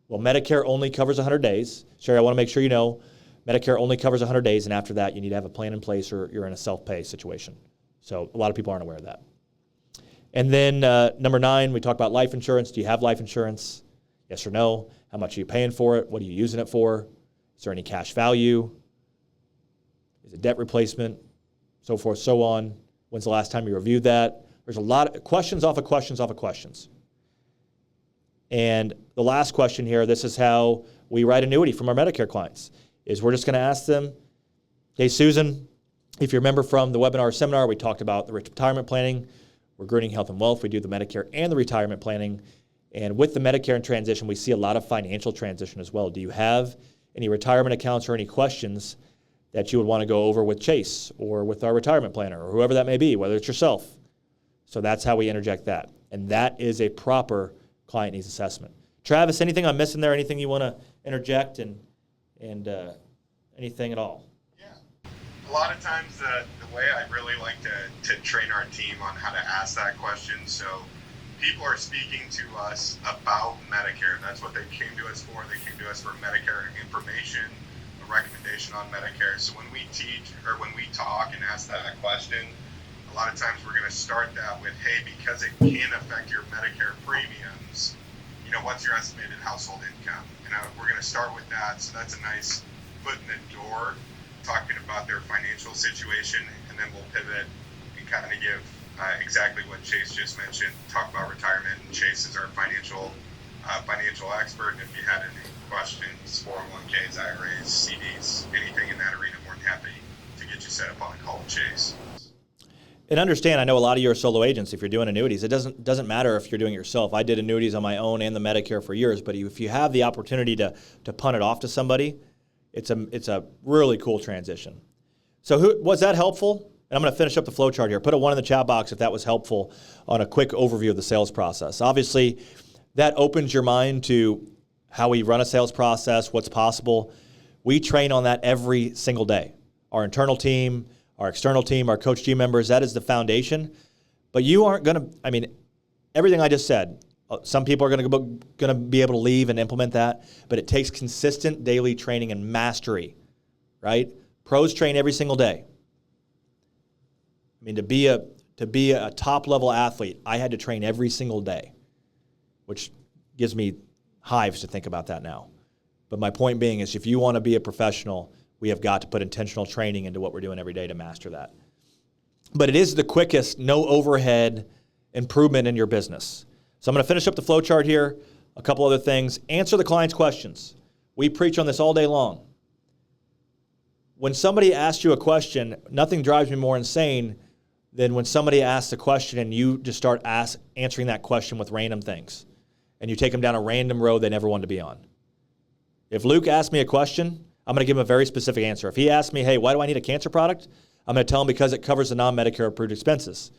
well, Medicare only covers 100 days. Sherry, I want to make sure you know, Medicare only covers 100 days, and after that, you need to have a plan in place or you're in a self-pay situation. So a lot of people aren't aware of that. And then number 9, we talk about life insurance. Do you have life insurance? Yes or no? How much are you paying for it? What are you using it for? Is there any cash value? Is it debt replacement? So forth, so on. When's the last time you reviewed that? There's a lot of questions off of questions off of questions. And the last question here, this is how we write annuity from our Medicare clients, is we're just going to ask them, hey, Susan, if you remember from the webinar or seminar, we talked about the retirement planning. We're Gruening Health and Wealth. We do the Medicare and the retirement planning. And with the Medicare and transition, we see a lot of financial transition as well. Do you have any retirement accounts or any questions that you would want to go over with Chase or with our retirement planner or whoever that may be, whether it's yourself? So that's how we interject that. And that is a proper client needs assessment. Travis, anything I'm missing there? Anything you want to interject and anything at all? Yeah. A lot of times the way I really like to train our team on how to ask that question, so people are speaking to us about Medicare. That's what they came to us for. They came to us for Medicare information, a recommendation on Medicare. So when we teach or when we talk and ask that question, a lot of times we're going to start that with, hey, because it can affect your Medicare premiums, what's your estimated household income? We're going to start with that. So that's a nice foot in the door, talking about their financial situation, and then we'll pivot and kind of give exactly what Chase just mentioned, talk about retirement. And Chase is our financial expert. And if you had any questions, 401ks, IRAs, CDs, anything in that arena, more than happy to get you set up on a call with Chase. And understand, I know a lot of you are solo agents. If you're doing annuities, it doesn't matter if you're doing it yourself. I did annuities on my own and the Medicare for years, but if you have the opportunity to punt it off to somebody, it's a really cool transition. So was that helpful? And I'm going to finish up the flow chart here. Put a 1 in the chat box if that was helpful on a quick overview of the sales process. Obviously, that opens your mind to how we run a sales process, what's possible. We train on that every single day. Our internal team, our external team, our Coachg members, that is the foundation. But you aren't going to, everything I just said, some people are going to be able to leave and implement that, but it takes consistent daily training and mastery, right? Pros train every single day. To be a top-level athlete, I had to train every single day, which gives me hives to think about that now. But my point being is if you want to be a professional, we have got to put intentional training into what we're doing every day to master that. But it is the quickest, no overhead improvement in your business. So I'm going to finish up the flow chart here. A couple other things. Answer the client's questions. We preach on this all day long. When somebody asks you a question, nothing drives me more insane than when somebody asks a question and you just start answering that question with random things. And you take them down a random road they never wanted to be on. If Luke asked me a question, I'm going to give him a very specific answer. If he asks me, hey, why do I need a cancer product? I'm going to tell him because it covers the non-Medicare approved expenses.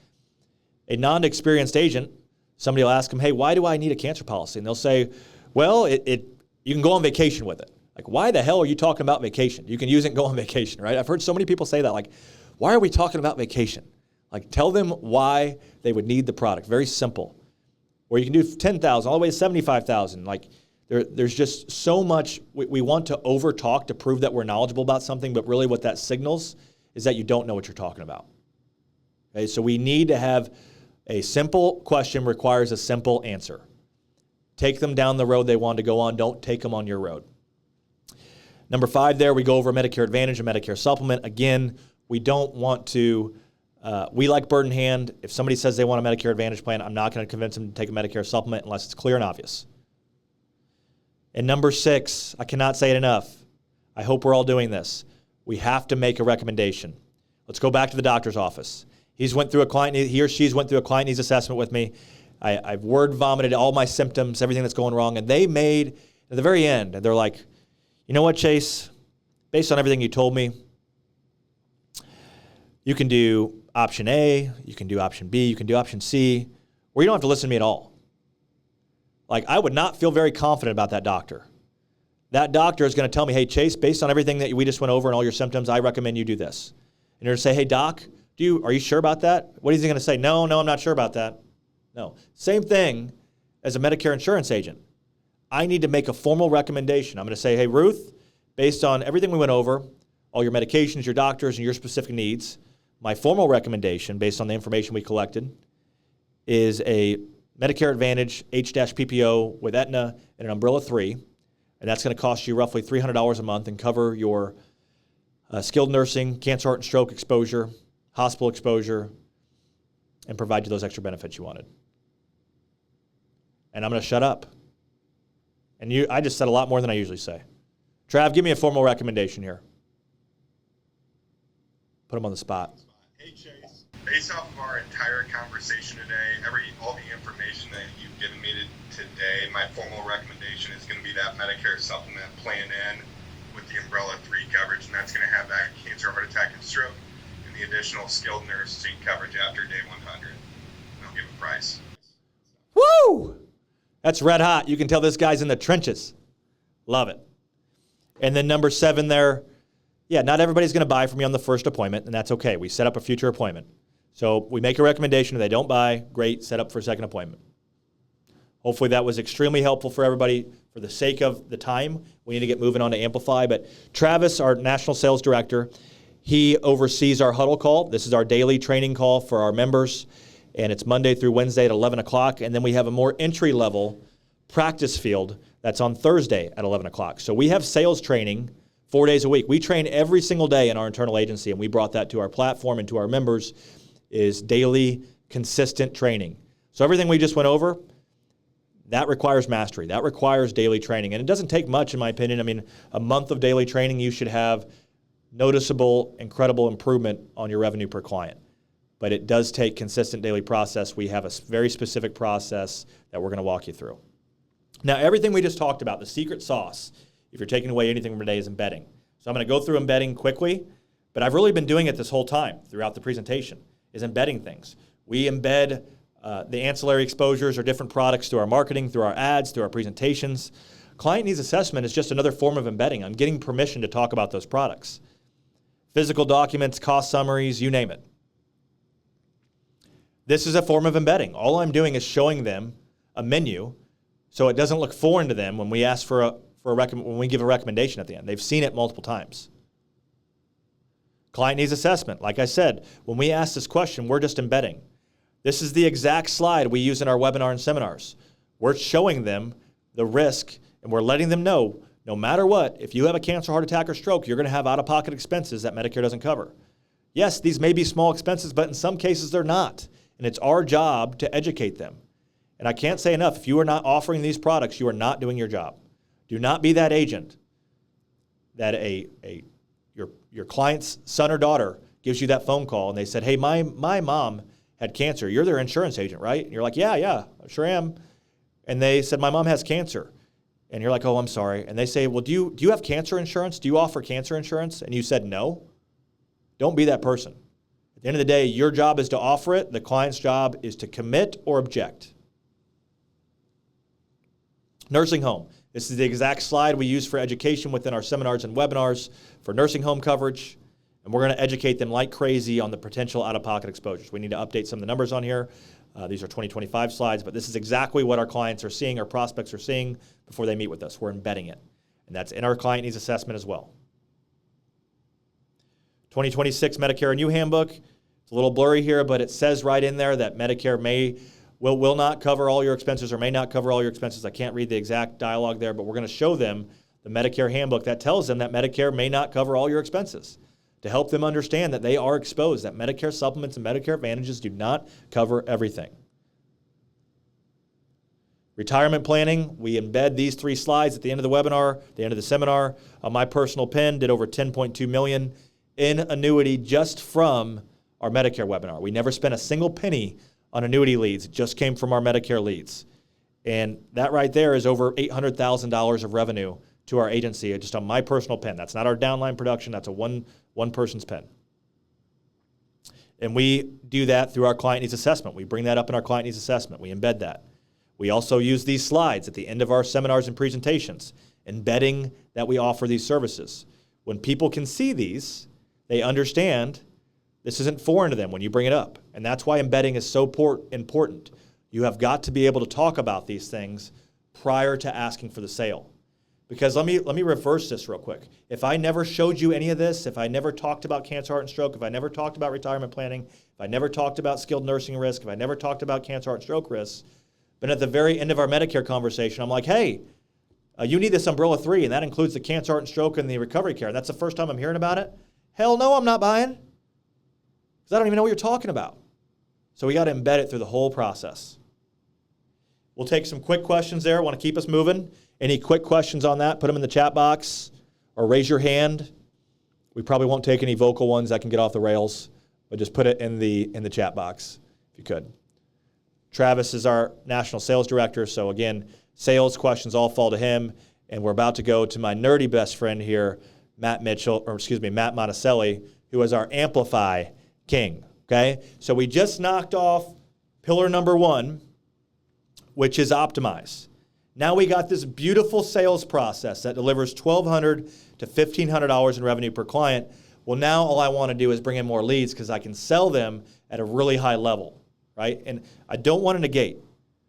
A non-experienced agent, somebody will ask them, hey, why do I need a cancer policy? And they'll say, well, you can go on vacation with it. Like, why the hell are you talking about vacation? You can use it and go on vacation, right? I've heard so many people say that, like, why are we talking about vacation? Like, tell them why they would need the product. Very simple. Or you can do 10,000 all the way to 75,000. Like, there's just so much. We want to over-talk to prove that we're knowledgeable about something, but really what that signals is that you don't know what you're talking about. Okay, so we need to have a simple question requires a simple answer. Take them down the road they want to go on. Don't take them on your road. Number 5 there, we go over Medicare Advantage and Medicare Supplement. Again, we don't want to, we like bird in hand. If somebody says they want a Medicare Advantage plan, I'm not going to convince them to take a Medicare Supplement unless it's clear and obvious. And number 6, I cannot say it enough. I hope we're all doing this. We have to make a recommendation. Let's go back to the doctor's office. He or she's went through a client needs assessment with me. I've word vomited all my symptoms, everything that's going wrong, and they made, at the very end, they're like, you know what, Chase? Based on everything you told me, you can do option A, you can do option B, you can do option C, or you don't have to listen to me at all. Like, I would not feel very confident about that doctor. That doctor is going to tell me, hey, Chase, based on everything that we just went over and all your symptoms, I recommend you do this. And you're going to say, hey, doc, are you sure about that? What is he going to say? No, I'm not sure about that. No. Same thing as a Medicare insurance agent. I need to make a formal recommendation. I'm going to say, hey, Ruth, based on everything we went over, all your medications, your doctors, and your specific needs, my formal recommendation, based on the information we collected, is a Medicare Advantage H-PPO with Aetna and an Umbrella 3, and that's going to cost you roughly $300 a month and cover your skilled nursing, cancer, heart, and stroke exposure, hospital exposure, and provide you those extra benefits you wanted. And I'm going to shut up. And I just said a lot more than I usually say. Trav, give me a formal recommendation here. Put him on the spot. Hey, Chase. Based off of our entire conversation today, all the information that you've given me today, my formal recommendation is going to be that Medicare Supplement Plan N with the Umbrella 3 coverage, and that's going to have that cancer, heart attack, and stroke, and the additional skilled nursing coverage after day 100. And I'll give a price. Woo! That's red hot. You can tell this guy's in the trenches. Love it. And then number 7 there, not everybody's going to buy from me on the first appointment, and that's okay. We set up a future appointment. So we make a recommendation. If they don't buy, great, set up for a second appointment. Hopefully that was extremely helpful for everybody. For the sake of the time, we need to get moving on to Amplify. But Travis, our National Sales Director, he oversees our huddle call. This is our daily training call for our members, and it's Monday through Wednesday at 11 o'clock. And then we have a more entry-level practice field that's on Thursday at 11 o'clock. So we have sales training 4 days a week. We train every single day in our internal agency, and we brought that to our platform and to our members is daily, consistent training. So everything we just went over, that requires mastery. That requires daily training. And it doesn't take much, in my opinion. A month of daily training, you should have noticeable, incredible improvement on your revenue per client. But it does take consistent daily process. We have a very specific process that we're going to walk you through. Now, everything we just talked about, the secret sauce, if you're taking away anything from today, is embedding. So I'm going to go through embedding quickly, But I've really been doing it this whole time throughout the presentation, is embedding things. We embed the ancillary exposures or different products through our marketing, through our ads, through our presentations. Client needs assessment is just another form of embedding. I'm getting permission to talk about those products. Physical documents, cost summaries, you name it. This is a form of embedding. All I'm doing is showing them a menu so it doesn't look foreign to them when we ask when we give a recommendation at the end. They've seen it multiple times. Client needs assessment. Like I said, when we ask this question, we're just embedding. This is the exact slide we use in our webinar and seminars. We're showing them the risk, and we're letting them know, no matter what, if you have a cancer, heart attack, or stroke, you're going to have out-of-pocket expenses that Medicare doesn't cover. Yes, these may be small expenses, but in some cases they're not. And it's our job to educate them. And I can't say enough, if you are not offering these products, you are not doing your job. Do not be that agent that your client's son or daughter gives you that phone call and they said, hey, my mom had cancer. You're their insurance agent, right? And you're like, yeah, I sure am. And they said, my mom has cancer. And you're like, oh, I'm sorry. And they say, well, do you have cancer insurance? Do you offer cancer insurance? And you said no. Don't be that person. At the end of the day, your job is to offer it. The client's job is to commit or object. Nursing home. This is the exact slide we use for education within our seminars and webinars for nursing home coverage. And we're going to educate them like crazy on the potential out-of-pocket exposures. We need to update some of the numbers on here. These are 2025 slides, but this is exactly what our clients are seeing, our prospects are seeing before they meet with us. We're embedding it. And that's in our client needs assessment as well. 2026 Medicare and You Handbook. It's a little blurry here, but it says right in there that Medicare will not cover all your expenses or may not cover all your expenses. I can't read the exact dialogue there, but we're going to show them the Medicare handbook that tells them that Medicare may not cover all your expenses to help them understand that they are exposed, that Medicare supplements and Medicare Advantages do not cover everything. Retirement planning, we embed these 3 slides at the end of the webinar, the end of the seminar. My personal pen did over $10.2 million in annuity just from our Medicare webinar. We never spent a single penny on annuity leads. It just came from our Medicare leads. And that right there is over $800,000 of revenue to our agency just on my personal pen. That's not our downline production. That's a one person's pen. And we do that through our client needs assessment. We bring that up in our client needs assessment. We embed that. We also use these slides at the end of our seminars and presentations, embedding that we offer these services. When people can see these, they understand this isn't foreign to them when you bring it up. And that's why embedding is so important. You have got to be able to talk about these things prior to asking for the sale. Because let me reverse this real quick. If I never showed you any of this, if I never talked about cancer, heart, and stroke, if I never talked about retirement planning, if I never talked about skilled nursing risk, if I never talked about cancer, heart, and stroke risks, but at the very end of our Medicare conversation, I'm like, hey, you need this umbrella 3, and that includes the cancer, heart, and stroke, and the recovery care. And that's the first time I'm hearing about it. Hell no, I'm not buying. Because I don't even know what you're talking about. So we got to embed it through the whole process. We'll take some quick questions there. I want to keep us moving. Any quick questions on that, put them in the chat box or raise your hand. We probably won't take any vocal ones that can get off the rails, but just put it in the chat box if you could. Travis is our national sales director, so again, sales questions all fall to him, and we're about to go to my nerdy best friend here, Matt Monticelli, who is our Amplify king, okay? So we just knocked off pillar number 1, which is optimize. Now we got this beautiful sales process that delivers $1,200 to $1,500 in revenue per client. Well, now all I want to do is bring in more leads because I can sell them at a really high level, right? And I don't want to negate,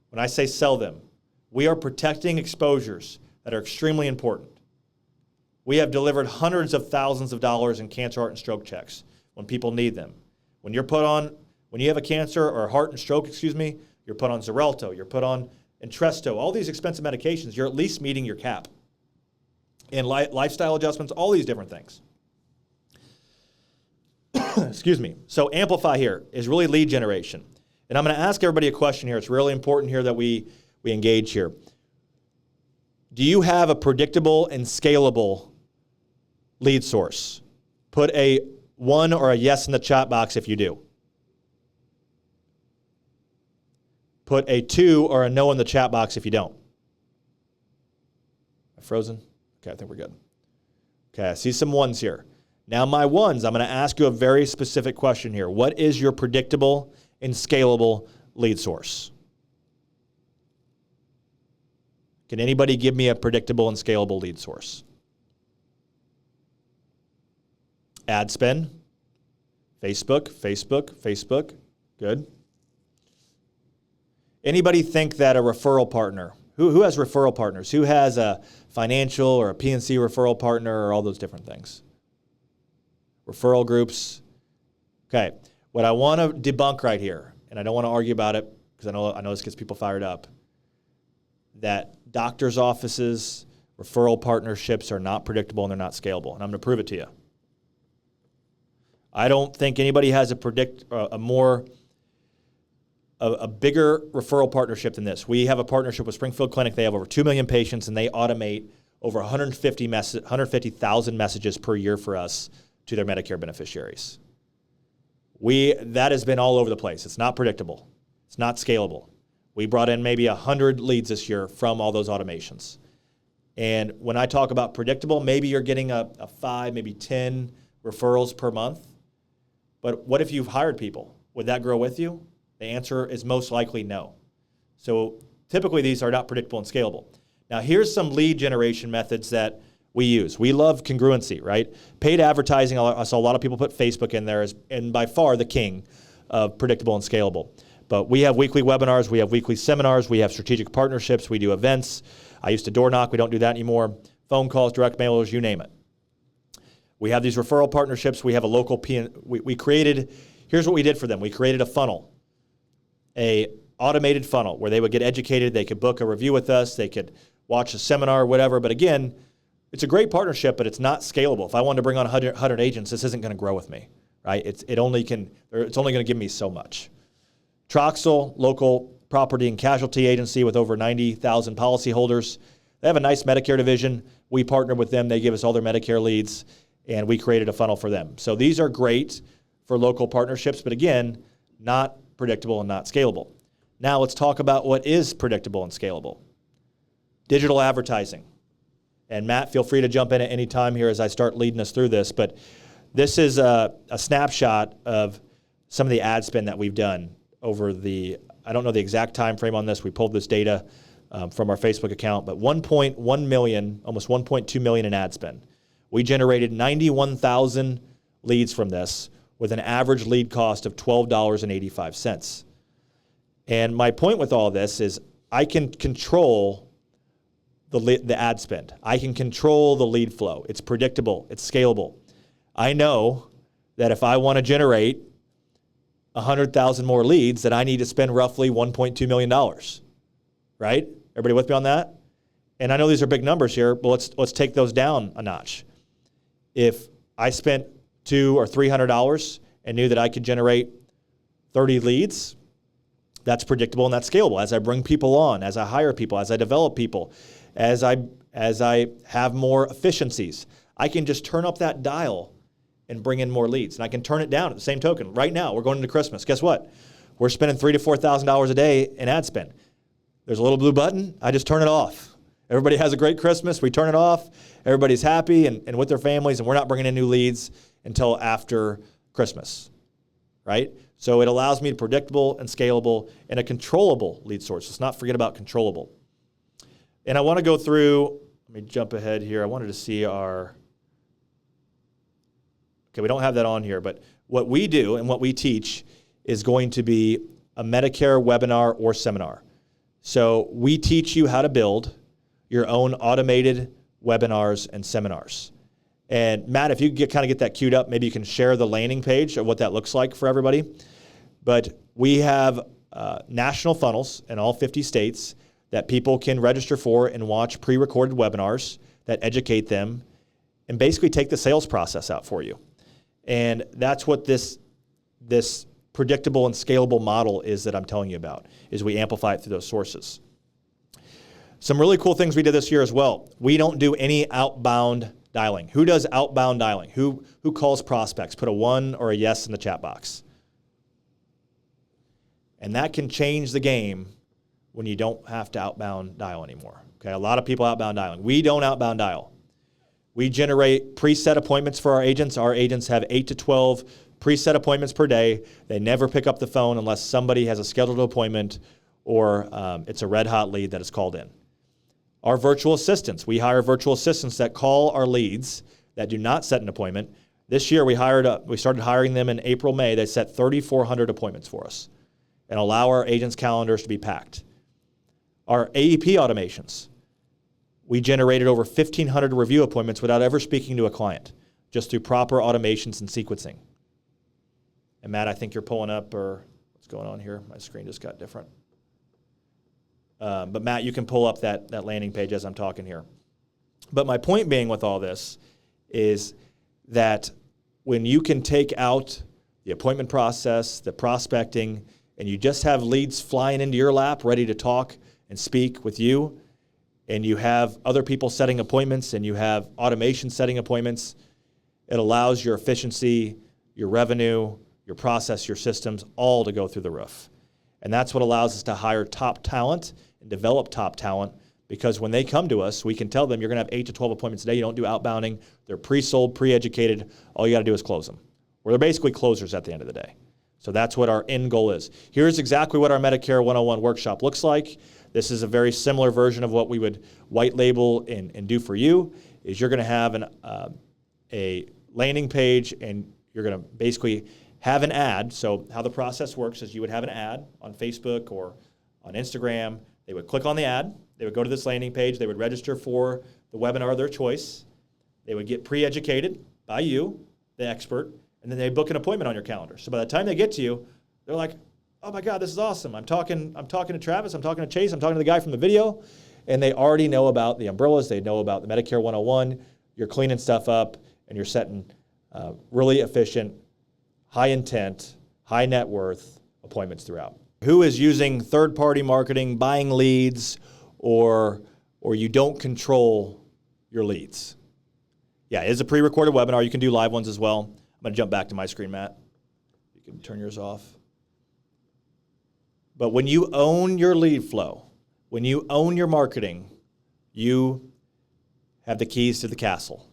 when I say sell them, we are protecting exposures that are extremely important. We have delivered hundreds of thousands of dollars in cancer, heart, and stroke checks when people need them. When you have a cancer or heart and stroke, you're put on Xarelto, you're put on Entresto, all these expensive medications, you're at least meeting your cap. And lifestyle adjustments, all these different things. So Amplify here is really lead generation. And I'm going to ask everybody a question here. It's really important here that we engage here. Do you have a predictable and scalable lead source? Put a 1 or a yes in the chat box if you do. Put a 2 or a no in the chat box if you don't. Am I frozen? Okay, I think we're good. Okay, I see some 1s here. Now, my ones, I'm going to ask you a very specific question here. What is your predictable and scalable lead source? Can anybody give me a predictable and scalable lead source? Ad spend. Facebook. Good. Anybody think that a referral partner, who has referral partners? Who has a financial or a PNC referral partner or all those different things? Referral groups. Okay. What I want to debunk right here, and I don't want to argue about it because I know this gets people fired up, that doctors' offices, referral partnerships are not predictable and they're not scalable. And I'm going to prove it to you. I don't think anybody has a bigger referral partnership than this. We have a partnership with Springfield Clinic. They have over 2 million patients, and they automate over 150,000 messages per year for us to their Medicare beneficiaries. That has been all over the place. It's not predictable. It's not scalable. We brought in maybe 100 leads this year from all those automations. And when I talk about predictable, maybe you're getting a 5, maybe 10 referrals per month. But what if you've hired people? Would that grow with you? The answer is most likely no. So typically these are not predictable and scalable. Now here's some lead generation methods that we use. We love congruency, right? Paid advertising, I saw a lot of people put Facebook in there, and by far the king of predictable and scalable. But we have weekly webinars, we have weekly seminars, we have strategic partnerships, we do events. I used to door knock, we don't do that anymore. Phone calls, direct mailers, you name it. We have these referral partnerships. We have a local we created, here's what we did for them. We created a funnel, a automated funnel where they would get educated, they could book a review with us, they could watch a seminar, whatever. But again, it's a great partnership, but it's not scalable. If I wanted to bring on 100 agents, this isn't going to grow with me, right? It's only going to give me so much. Troxel, local property and casualty agency with over 90,000 policyholders. They have a nice Medicare division. We partner with them. They give us all their Medicare leads, and we created a funnel for them. So these are great for local partnerships, but again, not predictable and not scalable. Now let's talk about what is predictable and scalable. Digital advertising. And Matt, feel free to jump in at any time here as I start leading us through this, but this is a snapshot of some of the ad spend that we've done over I don't know the exact time frame on this. We pulled this data from our Facebook account, but 1.1 million, almost 1.2 million in ad spend. We generated 91,000 leads from this with an average lead cost of $12.85. And my point with all this is I can control the ad spend. I can control the lead flow. It's predictable. It's scalable. I know that if I want to generate 100,000 more leads, that I need to spend roughly $1.2 million, right? Everybody with me on that? And I know these are big numbers here, but let's take those down a notch. If I spent $200 or $300 and knew that I could generate 30 leads, that's predictable and that's scalable. As I bring people on, as I hire people, as I develop people, as I have more efficiencies, I can just turn up that dial and bring in more leads. And I can turn it down at the same token. Right now, we're going into Christmas. Guess what? We're spending $3,000 to $4,000 a day in ad spend. There's a little blue button. I just turn it off. Everybody has a great Christmas. We turn it off. Everybody's happy and with their families, and we're not bringing in new leads until after Christmas, right? So it allows me to predictable and scalable and a controllable lead source. Let's not forget about controllable. And I want to go through, let me jump ahead here. I wanted to see okay, we don't have that on here, but what we do and what we teach is going to be a Medicare webinar or seminar. So we teach you how to build your own automated webinars and seminars. And Matt, if you kind of get that queued up, maybe you can share the landing page of what that looks like for everybody. But we have national funnels in all 50 states that people can register for and watch pre-recorded webinars that educate them and basically take the sales process out for you. And that's what this predictable and scalable model is that I'm telling you about, is we amplify it through those sources. Some really cool things we did this year as well. We don't do any outbound dialing. Who does outbound dialing? Who calls prospects? Put a 1 or a yes in the chat box. And that can change the game when you don't have to outbound dial anymore. Okay, a lot of people outbound dialing. We don't outbound dial. We generate preset appointments for our agents. Our agents have 8 to 12 preset appointments per day. They never pick up the phone unless somebody has a scheduled appointment or it's a red hot lead that is called in. Our virtual assistants. We hire virtual assistants that call our leads that do not set an appointment. This year we started hiring them in April, May. They set 3,400 appointments for us and allow our agents' calendars to be packed. Our AEP automations. We generated over 1,500 review appointments without ever speaking to a client, just through proper automations and sequencing. And Matt, I think you're pulling up, or what's going on here? My screen just got different. But Matt, you can pull up that landing page as I'm talking here. But my point being with all this is that when you can take out the appointment process, the prospecting, and you just have leads flying into your lap ready to talk and speak with you, and you have other people setting appointments, and you have automation setting appointments, it allows your efficiency, your revenue, your process, your systems, all to go through the roof. And that's what allows us to hire top talent and develop top talent, because when they come to us, we can tell them you're going to have 8 to 12 appointments a day. You don't do outbounding. They're pre-sold, pre-educated. All you got to do is close them. They're basically closers at the end of the day. So that's what our end goal is. Here's exactly what our Medicare 101 workshop looks like. This is a very similar version of what we would white label and do for you. Is you're going to have a landing page, and you're going to basically have an ad. So how the process works is you would have an ad on Facebook or on Instagram. They would click on the ad. They would go to this landing page. They would register for the webinar of their choice. They would get pre-educated by you, the expert, and then they book an appointment on your calendar. So by the time they get to you, they're like, oh my God, this is awesome. I'm talking to Travis, I'm talking to Chase, I'm talking to the guy from the video, and they already know about the umbrellas, they know about the Medicare 101, you're cleaning stuff up, and you're setting really efficient, high intent, high net worth appointments throughout. Who is using third-party marketing, buying leads, or you don't control your leads? Yeah, it is a pre-recorded webinar. You can do live ones as well. I'm going to jump back to my screen, Matt. You can turn yours off. But when you own your lead flow, when you own your marketing, you have the keys to the castle.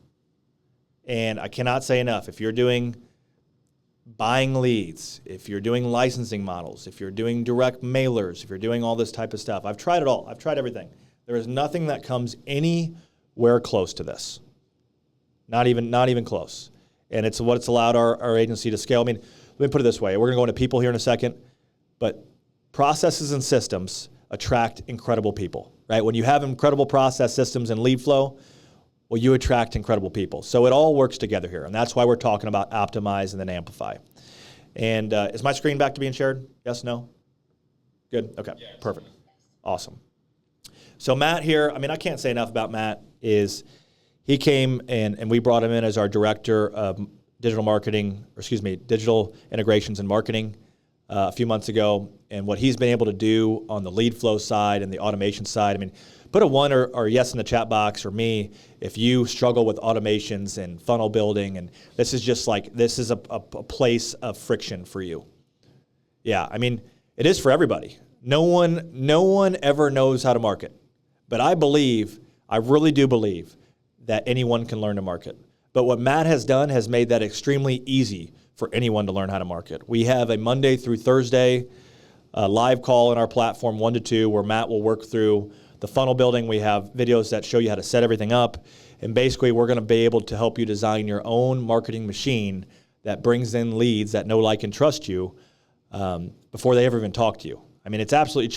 And I cannot say enough, if you're doing buying leads, if you're doing licensing models, if you're doing direct mailers, if you're doing all this type of stuff, I've tried it all. I've tried everything. There is nothing that comes anywhere close to this. Not even close. And it's what it's allowed our agency to scale. I mean, let me put it this way. We're going to go into people here in a second, but processes and systems attract incredible people, right? When you have incredible process systems and lead flow, well, you attract incredible people. So it all works together here, and that's why we're talking about optimize and then amplify. And is my screen back to being shared? Yes, no? Good? Okay, yeah, perfect. Awesome. So Matt here, I mean, I can't say enough about Matt, is he came and we brought him in as our director of digital integrations and marketing a few months ago. And what he's been able to do on the lead flow side and the automation side, I mean, put a 1 or yes in the chat box, or me, if you struggle with automations and funnel building, and this is a place of friction for you. Yeah, I mean, it is for everybody. No one ever knows how to market. But I really do believe that anyone can learn to market. But what Matt has done has made that extremely easy for anyone to learn how to market. We have a Monday through Thursday live call in our platform, 1 to 2, where Matt will work through the funnel building. We have videos that show you how to set everything up. And basically, we're going to be able to help you design your own marketing machine that brings in leads that know, like, and trust you before they ever even talk to you. I mean, it's absolutely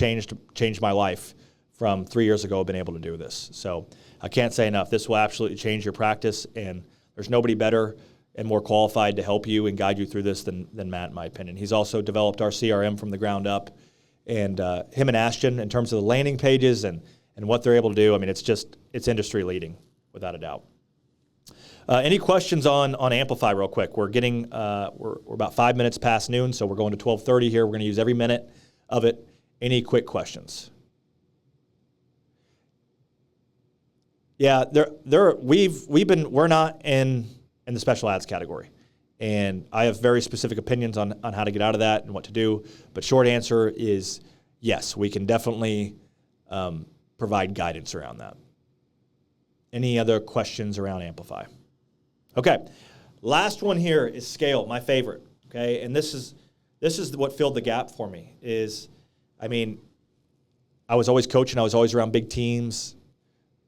changed my life from 3 years ago. I've been able to do this. So I can't say enough. This will absolutely change your practice, and there's nobody better and more qualified to help you and guide you through this than Matt, in my opinion. He's also developed our CRM from the ground up. And him and Ashton, in terms of the landing pages and what they're able to do, I mean, it's industry leading, without a doubt. Any questions on Amplify real quick? We're getting, we're about 5 minutes past noon, so we're going to 12:30 here. We're going to use every minute of it. Any quick questions? Yeah, we're not in the special ads category. And I have very specific opinions on how to get out of that and what to do. But short answer is yes, we can definitely provide guidance around that. Any other questions around Amplify? Okay. Last one here is scale, my favorite. Okay. And this is what filled the gap for me I was always coaching. I was always around big teams,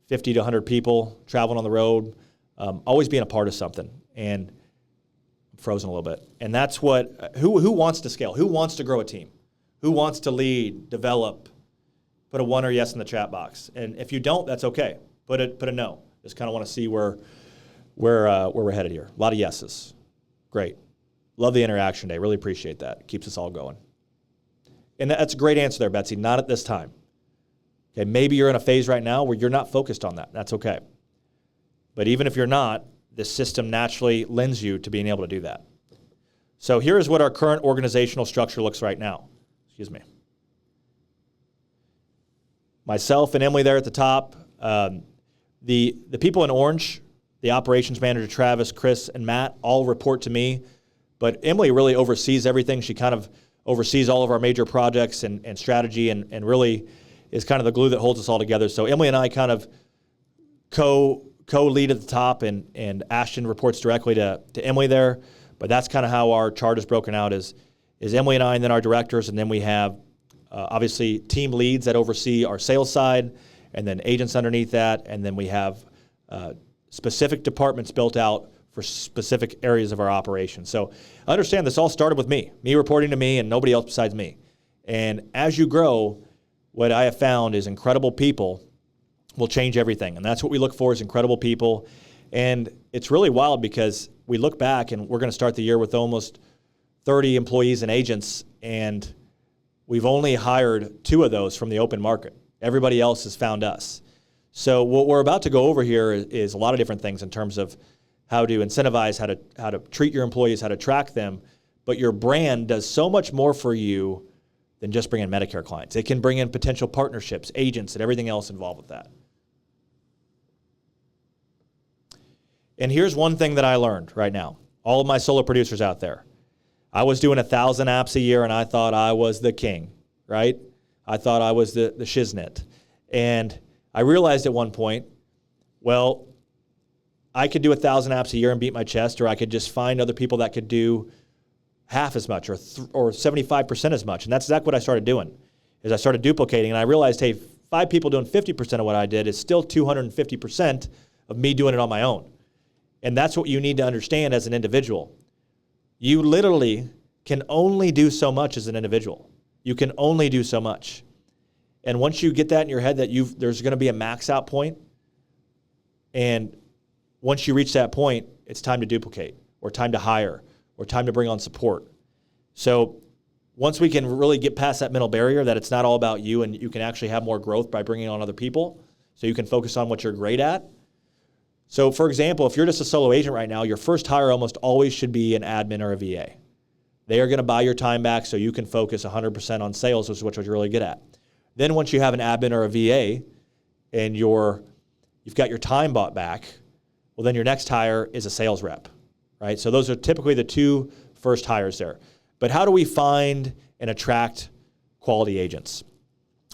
50 to 100 people, traveling on the road, always being a part of something. And I'm frozen a little bit. And that's who wants to scale? Who wants to grow a team? Who wants to lead, develop? Put a 1 or yes in the chat box. And if you don't, that's okay. Put a no. Just kind of want to see where we're headed here. A lot of yeses. Great. Love the interaction day. Really appreciate that. Keeps us all going. And that's a great answer there, Betsy. Not at this time. Okay, maybe you're in a phase right now where you're not focused on that. That's okay. But even if you're not, this system naturally lends you to being able to do that. So here's what our current organizational structure looks right now. Excuse me. Myself and Emily there at the top. The people in orange, the operations manager, Travis, Chris, and Matt, all report to me. But Emily really oversees everything. She kind of oversees all of our major projects and strategy and really is kind of the glue that holds us all together. So Emily and I kind of co-lead at the top, and Ashton reports directly to Emily there. But that's kind of how our chart is broken out is Emily and I, and then our directors, and then we have obviously team leads that oversee our sales side, and then agents underneath that, and then we have specific departments built out for specific areas of our operation. So I understand this all started with me reporting to me and nobody else besides me. And as you grow, what I have found is incredible people will change everything. And that's what we look for, is incredible people. And it's really wild because we look back and we're going to start the year with almost 30 employees and agents, and we've only hired 2 of those from the open market. Everybody else has found us. So what we're about to go over here is a lot of different things in terms of how to incentivize, how to treat your employees, how to track them. But your brand does so much more for you than just bring in Medicare clients. It can bring in potential partnerships, agents, and everything else involved with that. And here's one thing that I learned right now. All of my solo producers out there. I was doing 1,000 apps a year, and I thought I was the king, right? I thought I was the shiznit. And I realized at one point, well, I could do 1,000 apps a year and beat my chest, or I could just find other people that could do half as much or 75% as much. And that's exactly what I started doing, is I started duplicating, and I realized, hey, 5 people doing 50% of what I did is still 250% of me doing it on my own. And that's what you need to understand as an individual. You literally can only do so much as an individual. You can only do so much. And once you get that in your head that there's going to be a max out point, and once you reach that point, it's time to duplicate, or time to hire, or time to bring on support. So once we can really get past that mental barrier that it's not all about you, and you can actually have more growth by bringing on other people, so you can focus on what you're great at. So for example, if you're just a solo agent right now, your first hire almost always should be an admin or a VA. They are going to buy your time back so you can focus 100% on sales, which is what you're really good at. Then once you have an admin or a VA and you've got your time bought back, well, then your next hire is a sales rep, right? So those are typically the 2 first hires there. But how do we find and attract quality agents?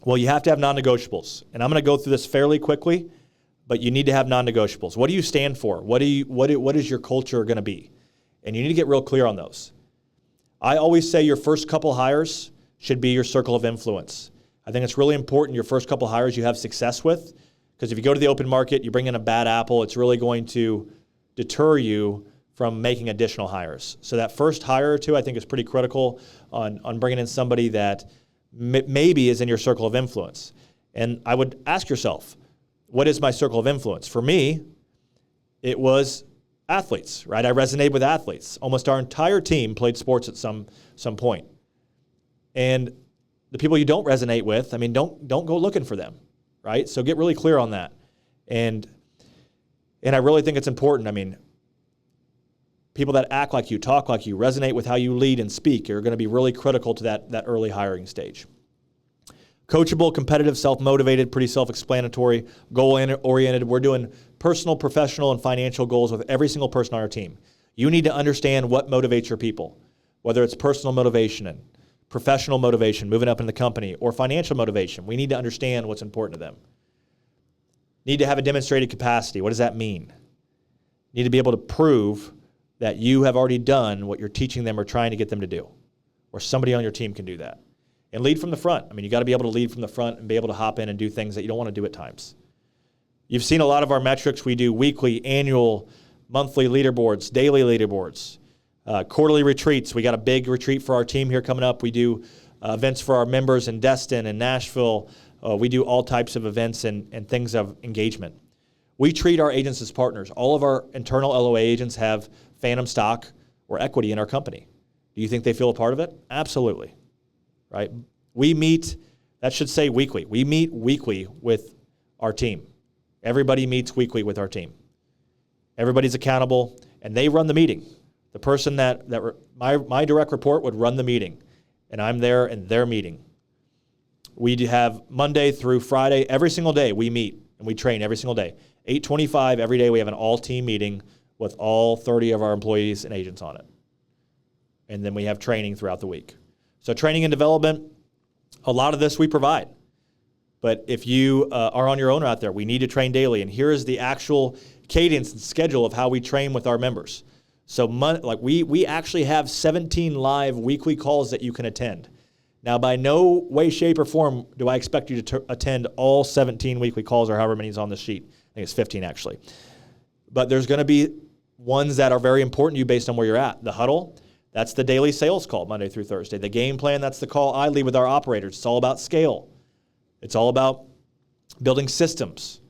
Well, you have to have non-negotiables. And I'm going to go through this fairly quickly, but you need to have non-negotiables. What do you stand for? What is your culture going to be? And you need to get real clear on those. I always say your first couple hires should be your circle of influence. I think it's really important your first couple hires you have success with, because if you go to the open market, you bring in a bad apple, it's really going to deter you from making additional hires. So that first hire or 2, I think, is pretty critical on bringing in somebody that maybe is in your circle of influence. And I would ask yourself, what is my circle of influence? For me, it was athletes, right? I resonate with athletes. Almost our entire team played sports at some point. And the people you don't resonate with, don't go looking for them, right? So get really clear on that. And I really think it's important. People that act like you, talk like you, resonate with how you lead and speak are going to be really critical to that early hiring stage. Coachable, competitive, self-motivated, pretty self-explanatory, goal-oriented. We're doing personal, professional, and financial goals with every single person on our team. You need to understand what motivates your people, whether it's personal motivation and professional motivation, moving up in the company, or financial motivation. We need to understand what's important to them. Need to have a demonstrated capacity. What does that mean? Need to be able to prove that you have already done what you're teaching them or trying to get them to do, or somebody on your team can do that. And lead from the front. I mean, you got to be able to lead from the front and be able to hop in and do things that you don't want to do at times. You've seen a lot of our metrics. We do weekly, annual, monthly leaderboards, daily leaderboards, quarterly retreats. We got a big retreat for our team here coming up. We do events for our members in Destin and Nashville. We do all types of events and things of engagement. We treat our agents as partners. All of our internal LOA agents have phantom stock or equity in our company. Do you think they feel a part of it? Absolutely. Right? We meet, that should say weekly. We meet weekly with our team. Everybody meets weekly with our team. Everybody's accountable, and they run the meeting. The person my direct report would run the meeting, and I'm there in their meeting. We have Monday through Friday, every single day we meet, and we train every single day. 8:25 every day we have an all-team meeting with all 30 of our employees and agents on it. And then we have training throughout the week. So training and development, a lot of this we provide. But if you are on your own out there, we need to train daily. And here is the actual cadence and schedule of how we train with our members. So we actually have 17 live weekly calls that you can attend. Now, by no way, shape, or form do I expect you to attend all 17 weekly calls or however many is on the sheet. I think it's 15 actually. But there's going to be ones that are very important to you based on where you're at. The huddle, that's the daily sales call Monday through Thursday. The game plan, that's the call I lead with our operators. It's all about scale. It's all about building systems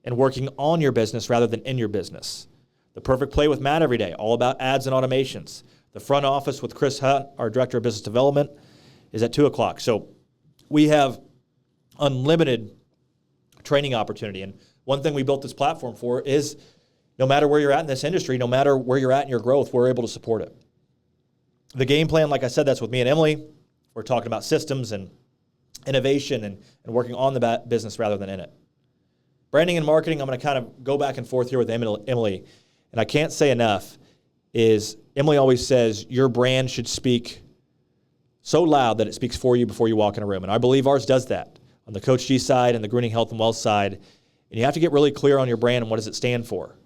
and working on your business rather than in your business. The perfect play with Matt every day, all about ads and automations. The front office with Chris Hunt, our Director of Business Development, is at 2 o'clock. So we have unlimited training opportunity. And one thing we built this platform for is no matter where you're at in this industry, no matter where you're at in your growth, we're able to support it. The game plan, like I said, that's with me and Emily. We're talking about systems and innovation and working on the business rather than in it. Branding and marketing, I'm going to kind of go back and forth here with Emily. And I can't say enough is Emily always says your brand should speak so loud that it speaks for you before you walk in a room. And I believe ours does that on the Coachg side and the Gruening Health and Wealth side. And you have to get really clear on your brand and what does it stand for.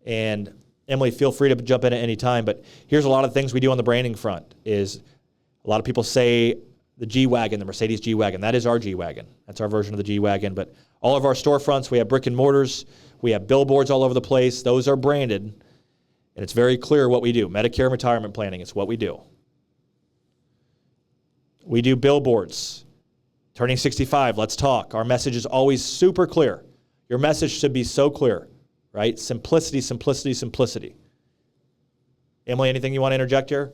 And Emily, feel free to jump in at any time. But here's a lot of things we do on the branding front is a lot of people say the G-Wagon, the Mercedes G-Wagon. That is our G-Wagon. That's our version of the G-Wagon. But all of our storefronts, we have brick and mortars. We have billboards all over the place. Those are branded. And it's very clear what we do. Medicare and retirement planning is what we do. We do billboards. Turning 65, let's talk. Our message is always super clear. Your message should be so clear, right? Simplicity, simplicity, simplicity. Emily, anything you want to interject here?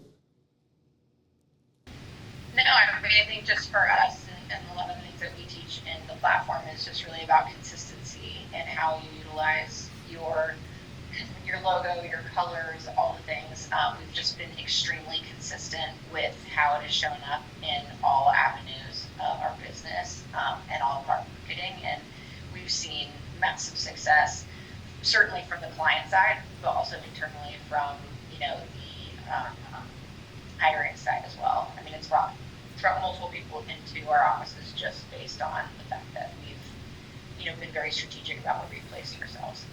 No, I mean, I think just for us and a lot of the things that we teach in the platform is just really about consistency and how you utilize your logo, your colors, all the things. We've just been extremely consistent with how it has shown up in all avenues of our business and all of our marketing. And we've seen massive success, certainly from the client side, but also internally from, the hiring side as well. I mean, it's brought multiple people into our offices just based on the fact that we've, been very strategic about where we place ourselves.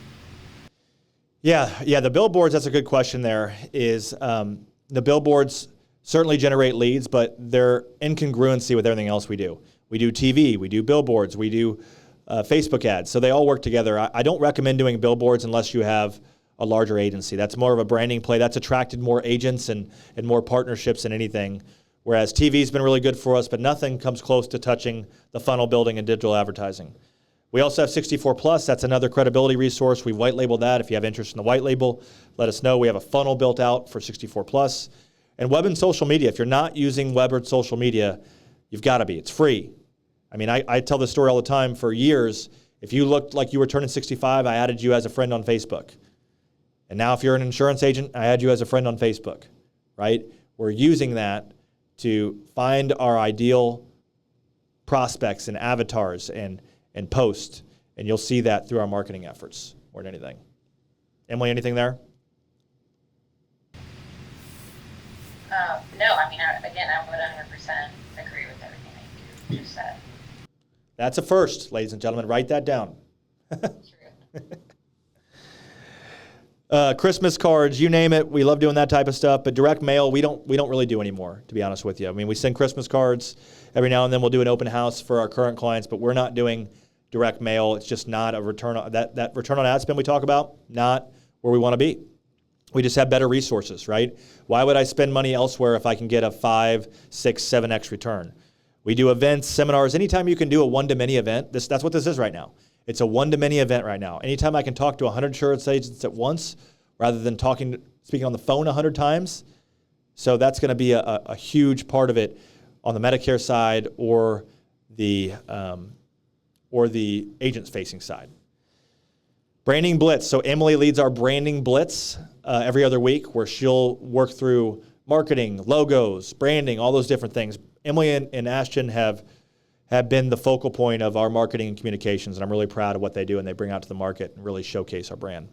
Yeah, the billboards, that's a good question there, is the billboards certainly generate leads, but they're incongruency with everything else we do. We do TV, we do billboards, we do Facebook ads, so they all work together. I don't recommend doing billboards unless you have a larger agency. That's more of a branding play. That's attracted more agents and more partnerships than anything, whereas TV's been really good for us, but nothing comes close to touching the funnel building and digital advertising. We also have 64 Plus. That's another credibility resource. We white labeled that. If you have interest in the white label, let us know. We have a funnel built out for 64 Plus. And web and social media. If you're not using web or social media, you've got to be. It's free. I mean, I tell this story all the time. For years, if you looked like you were turning 65, I added you as a friend on Facebook. And now if you're an insurance agent, I add you as a friend on Facebook, right? We're using that to find our ideal prospects and avatars and post, and you'll see that through our marketing efforts more than anything. Emily, anything there? No, I mean, I would 100% agree with everything that you just said. That's a first, ladies and gentlemen. Write that down. True. Christmas cards, you name it. We love doing that type of stuff. But direct mail, we don't really do anymore, to be honest with you. I mean, we send Christmas cards every now and then. We'll do an open house for our current clients, but we're not doing direct mail. It's just not a return on that return on ad spend we talk about, not where we want to be. We just have better resources, right? Why would I spend money elsewhere if I can get a 5, 6, 7x return? We do events, seminars. Anytime you can do a one-to-many event, that's what this is right now. It's a one-to-many event right now. Anytime I can talk to 100 insurance agents at once rather than speaking on the phone 100 times. So that's going to be a huge part of it on the Medicare side or the agents-facing side. Branding Blitz. So Emily leads our Branding Blitz every other week where she'll work through marketing, logos, branding, all those different things. Emily and Ashton have been the focal point of our marketing and communications, and I'm really proud of what they do and they bring out to the market and really showcase our brand.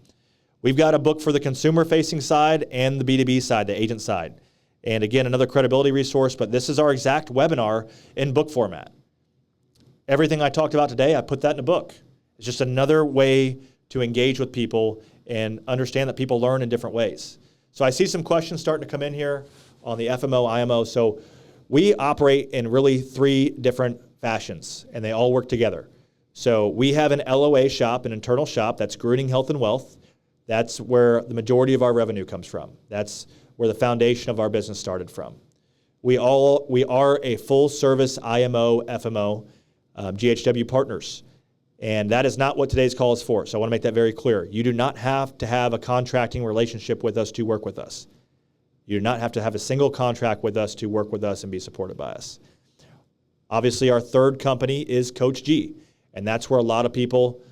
We've got a book for the consumer-facing side and the B2B side, the agent side. And again, another credibility resource, but this is our exact webinar in book format. Everything I talked about today, I put that in a book. It's just another way to engage with people and understand that people learn in different ways. So I see some questions starting to come in here on the FMO, IMO. So we operate in really 3 different fashions, and they all work together. So we have an LOA shop, an internal shop, that's Gruening Health and Wealth. That's where the majority of our revenue comes from. That's where the foundation of our business started from. We are a full-service IMO, FMO, GHW partners. And that is not what today's call is for. So I want to make that very clear. You do not have to have a contracting relationship with us to work with us. You do not have to have a single contract with us to work with us and be supported by us. Obviously, our third company is Coachg, and that's where a lot of people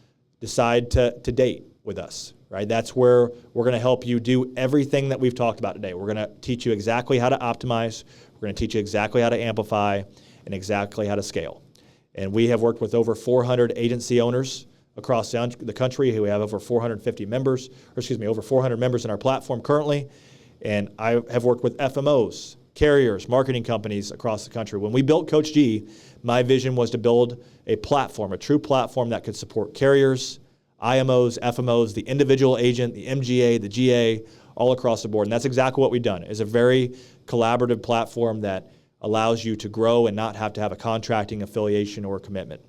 decide to date with us, right? That's where we're going to help you do everything that we've talked about today. We're going to teach you exactly how to optimize. We're going to teach you exactly how to amplify and exactly how to scale. And we have worked with over 400 agency owners across the country who have over 450 members, over 400 members in our platform currently. And I have worked with FMOs, carriers, marketing companies across the country. When we built Coachg, my vision was to build a platform, a true platform that could support carriers, IMOs, FMOs, the individual agent, the MGA, the GA, all across the board. And that's exactly what we've done. It's a very collaborative platform that allows you to grow and not have to have a contracting affiliation or commitment.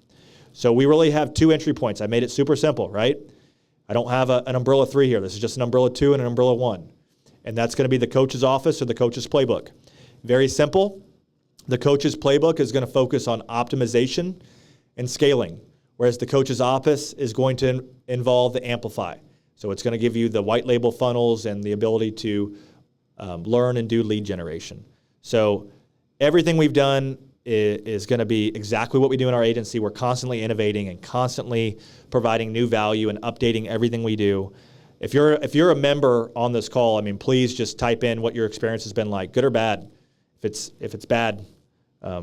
So we really have 2 entry points. I made it super simple, right? I don't have an umbrella 3 here. This is just an umbrella 2 and an umbrella 1. And that's going to be the coach's office or the coach's playbook. Very simple. The coach's playbook is going to focus on optimization and scaling, whereas the coach's office is going to involve the amplify. So it's going to give you the white label funnels and the ability to learn and do lead generation. So everything we've done is going to be exactly what we do in our agency. We're constantly innovating and constantly providing new value and updating everything we do. If you're a member on this call, I mean, please just type in what your experience has been like, good or bad. If it's bad, I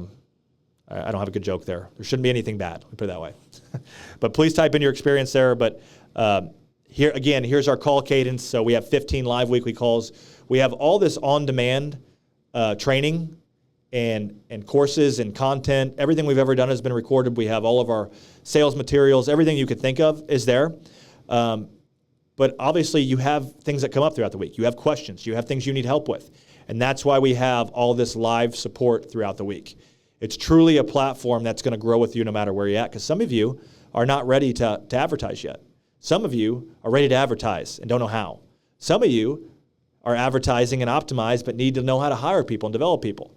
don't have a good joke there. There shouldn't be anything bad. Let me put it that way. But please type in your experience there. But here's our call cadence. So we have 15 live weekly calls. We have all this on-demand training and courses and content. Everything we've ever done has been recorded. We have all of our sales materials. Everything you could think of is there. But obviously, you have things that come up throughout the week. You have questions. You have things you need help with. And that's why we have all this live support throughout the week. It's truly a platform that's going to grow with you no matter where you're at, because some of you are not ready to advertise yet. Some of you are ready to advertise and don't know how. Some of you are advertising and optimized but need to know how to hire people and develop people.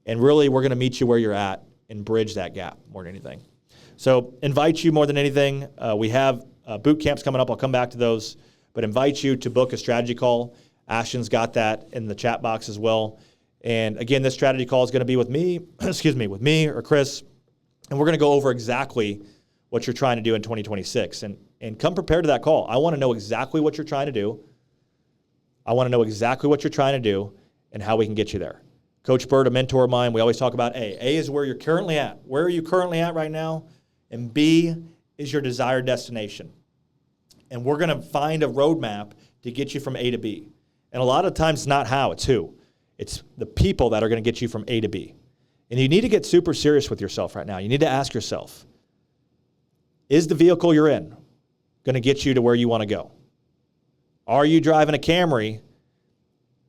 And really, we're going to meet you where you're at and bridge that gap more than anything. So invite you more than anything. We have boot camps coming up. I'll come back to those. But invite you to book a strategy call. Ashton's got that in the chat box as well. And again, this strategy call is going to be with me, with me or Chris. And we're going to go over exactly what you're trying to do in 2026. And come prepared to that call. I want to know exactly what you're trying to do. I want to know exactly what you're trying to do and how we can get you there. Coach Bird, a mentor of mine, we always talk about A. A is where you're currently at. Where are you currently at right now? And B is your desired destination. And we're going to find a roadmap to get you from A to B. And a lot of times it's not how, it's who. It's the people that are going to get you from A to B. And you need to get super serious with yourself right now. You need to ask yourself, is the vehicle you're in going to get you to where you want to go? Are you driving a Camry?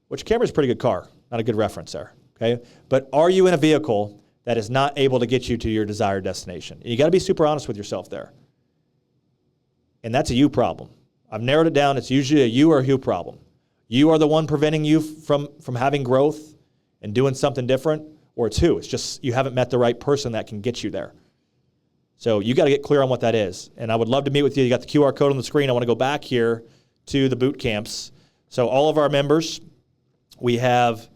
Which Camry is a pretty good car. Not a good reference there, okay? But are you in a vehicle that is not able to get you to your desired destination? You got to be super honest with yourself there. And that's a you problem. I've narrowed it down. It's usually a you or a who problem. You are the one preventing you from having growth and doing something different, or it's who. It's just you haven't met the right person that can get you there. So you got to get clear on what that is. And I would love to meet with you. You got the QR code on the screen. I want to go back here to the boot camps. So all of our members, we have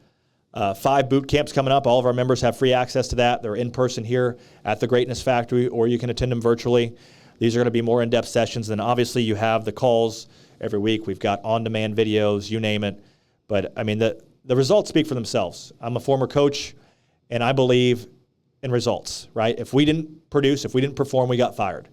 5 boot camps coming up. All of our members have free access to that. They're in person here at the Greatness Factory, or you can attend them virtually. These are going to be more in-depth sessions. And obviously you have the calls every week. We've got on-demand videos, you name it. But I mean, the results speak for themselves. I'm a former coach, and I believe in results, right? If we didn't produce, if we didn't perform, we got fired.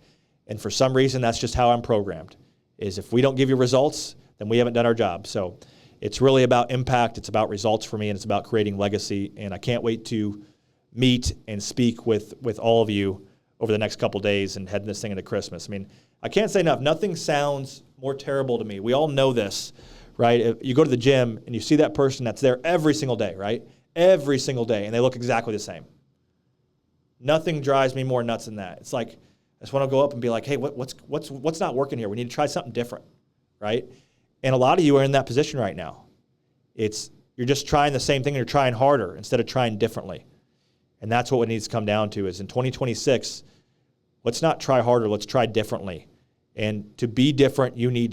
And for some reason, that's just how I'm programmed, is if we don't give you results, then we haven't done our job. So it's really about impact. It's about results for me, and it's about creating legacy. And I can't wait to meet and speak with all of you over the next couple days and heading this thing into Christmas. I mean, I can't say enough. Nothing sounds more terrible to me. We all know this, right? If you go to the gym and you see that person that's there every single day, right? Every single day, and they look exactly the same. Nothing drives me more nuts than that. It's like, I just want to go up and be like, hey, what's not working here? We need to try something different, right? And a lot of you are in that position right now. You're just trying the same thing and you're trying harder instead of trying differently. And that's what it needs to come down to is in 2026, let's not try harder, let's try differently. And to be different, you need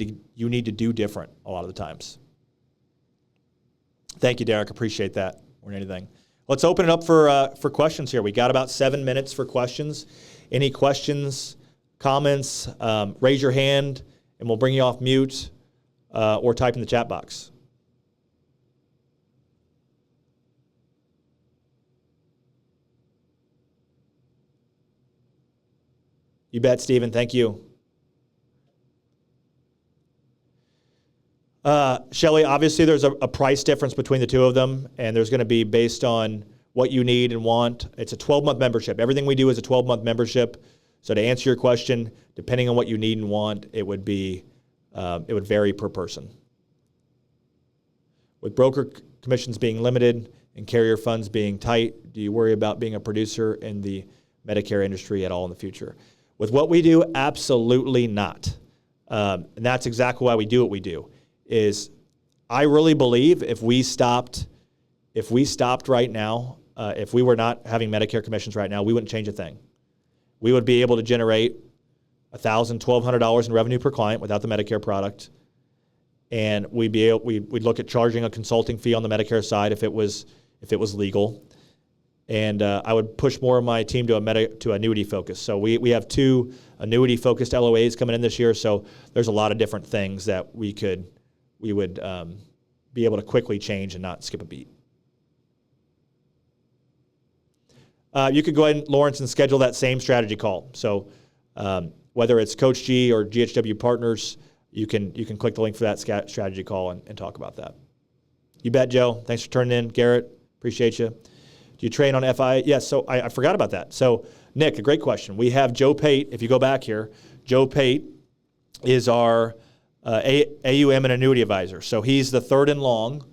to do different a lot of the times. Thank you, Derek. Appreciate that more than anything. Let's open it up for questions here. We got about 7 minutes for questions. Any questions, comments, raise your hand, and we'll bring you off mute or type in the chat box. You bet, Stephen. Thank you. Shelly, obviously there's a price difference between the two of them, and there's going to be based on what you need and want. It's a 12-month membership. Everything we do is a 12-month membership. So to answer your question, depending on what you need and want, it would vary per person. With broker commissions being limited and carrier funds being tight, do you worry about being a producer in the Medicare industry at all in the future? With what we do, absolutely not. And that's exactly why we do what we do. Is I really believe if we stopped right now, if we were not having Medicare commissions right now, we wouldn't change a thing. We would be able to generate $1,000, $1,200 in revenue per client without the Medicare product, and we'd look at charging a consulting fee on the Medicare side if it was legal, and I would push more of my team to annuity focus. So we have 2 annuity focused LOAs coming in this year. So there's a lot of different things that we would be able to quickly change and not skip a beat. You could go ahead, Lawrence, and schedule that same strategy call. So whether it's Coachg or GHW Partners, you can click the link for that strategy call and talk about that. You bet, Joe. Thanks for turning in. Garrett, appreciate you. Do you train on FI? Yes, so I forgot about that. So, Nick, a great question. We have Joe Pate. If you go back here, Joe Pate is our AUM and annuity advisor. So he's the third and long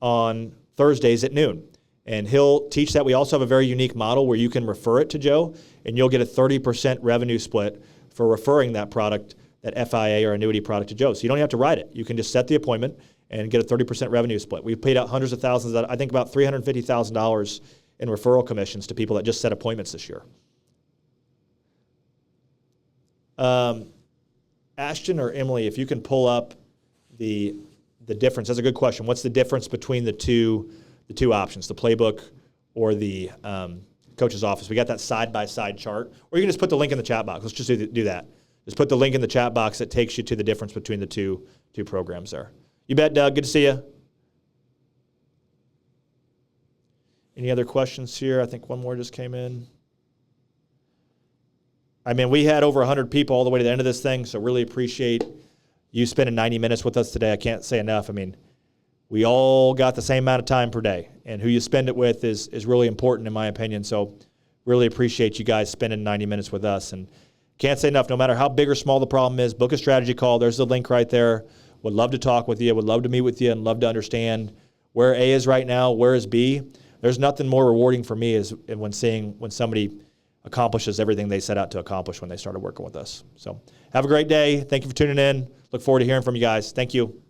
on Thursdays at noon. And he'll teach that. We also have a very unique model where you can refer it to Joe, and you'll get a 30% revenue split for referring that product, that FIA or annuity product to Joe. So you don't have to write it. You can just set the appointment and get a 30% revenue split. We've paid out hundreds of thousands, I think about $350,000 in referral commissions to people that just set appointments this year. Ashton or Emily, if you can pull up the difference. That's a good question. What's the difference between the two options, the playbook or the coach's office? We got that side-by-side chart. Or you can just put the link in the chat box. Let's just do that. Just put the link in the chat box that takes you to the difference between the two programs there. You bet, Doug. Good to see you. Any other questions here? I think one more just came in. I mean, we had over 100 people all the way to the end of this thing, so really appreciate you spending 90 minutes with us today. I can't say enough. I mean, we all got the same amount of time per day, and who you spend it with is really important in my opinion. So really appreciate you guys spending 90 minutes with us. And can't say enough, no matter how big or small the problem is, book a strategy call. There's the link right there. Would love to talk with you. Would love to meet with you and love to understand where A is right now, where is B. There's nothing more rewarding for me is when seeing when somebody accomplishes everything they set out to accomplish when they started working with us. So have a great day. Thank you for tuning in. Look forward to hearing from you guys. Thank you.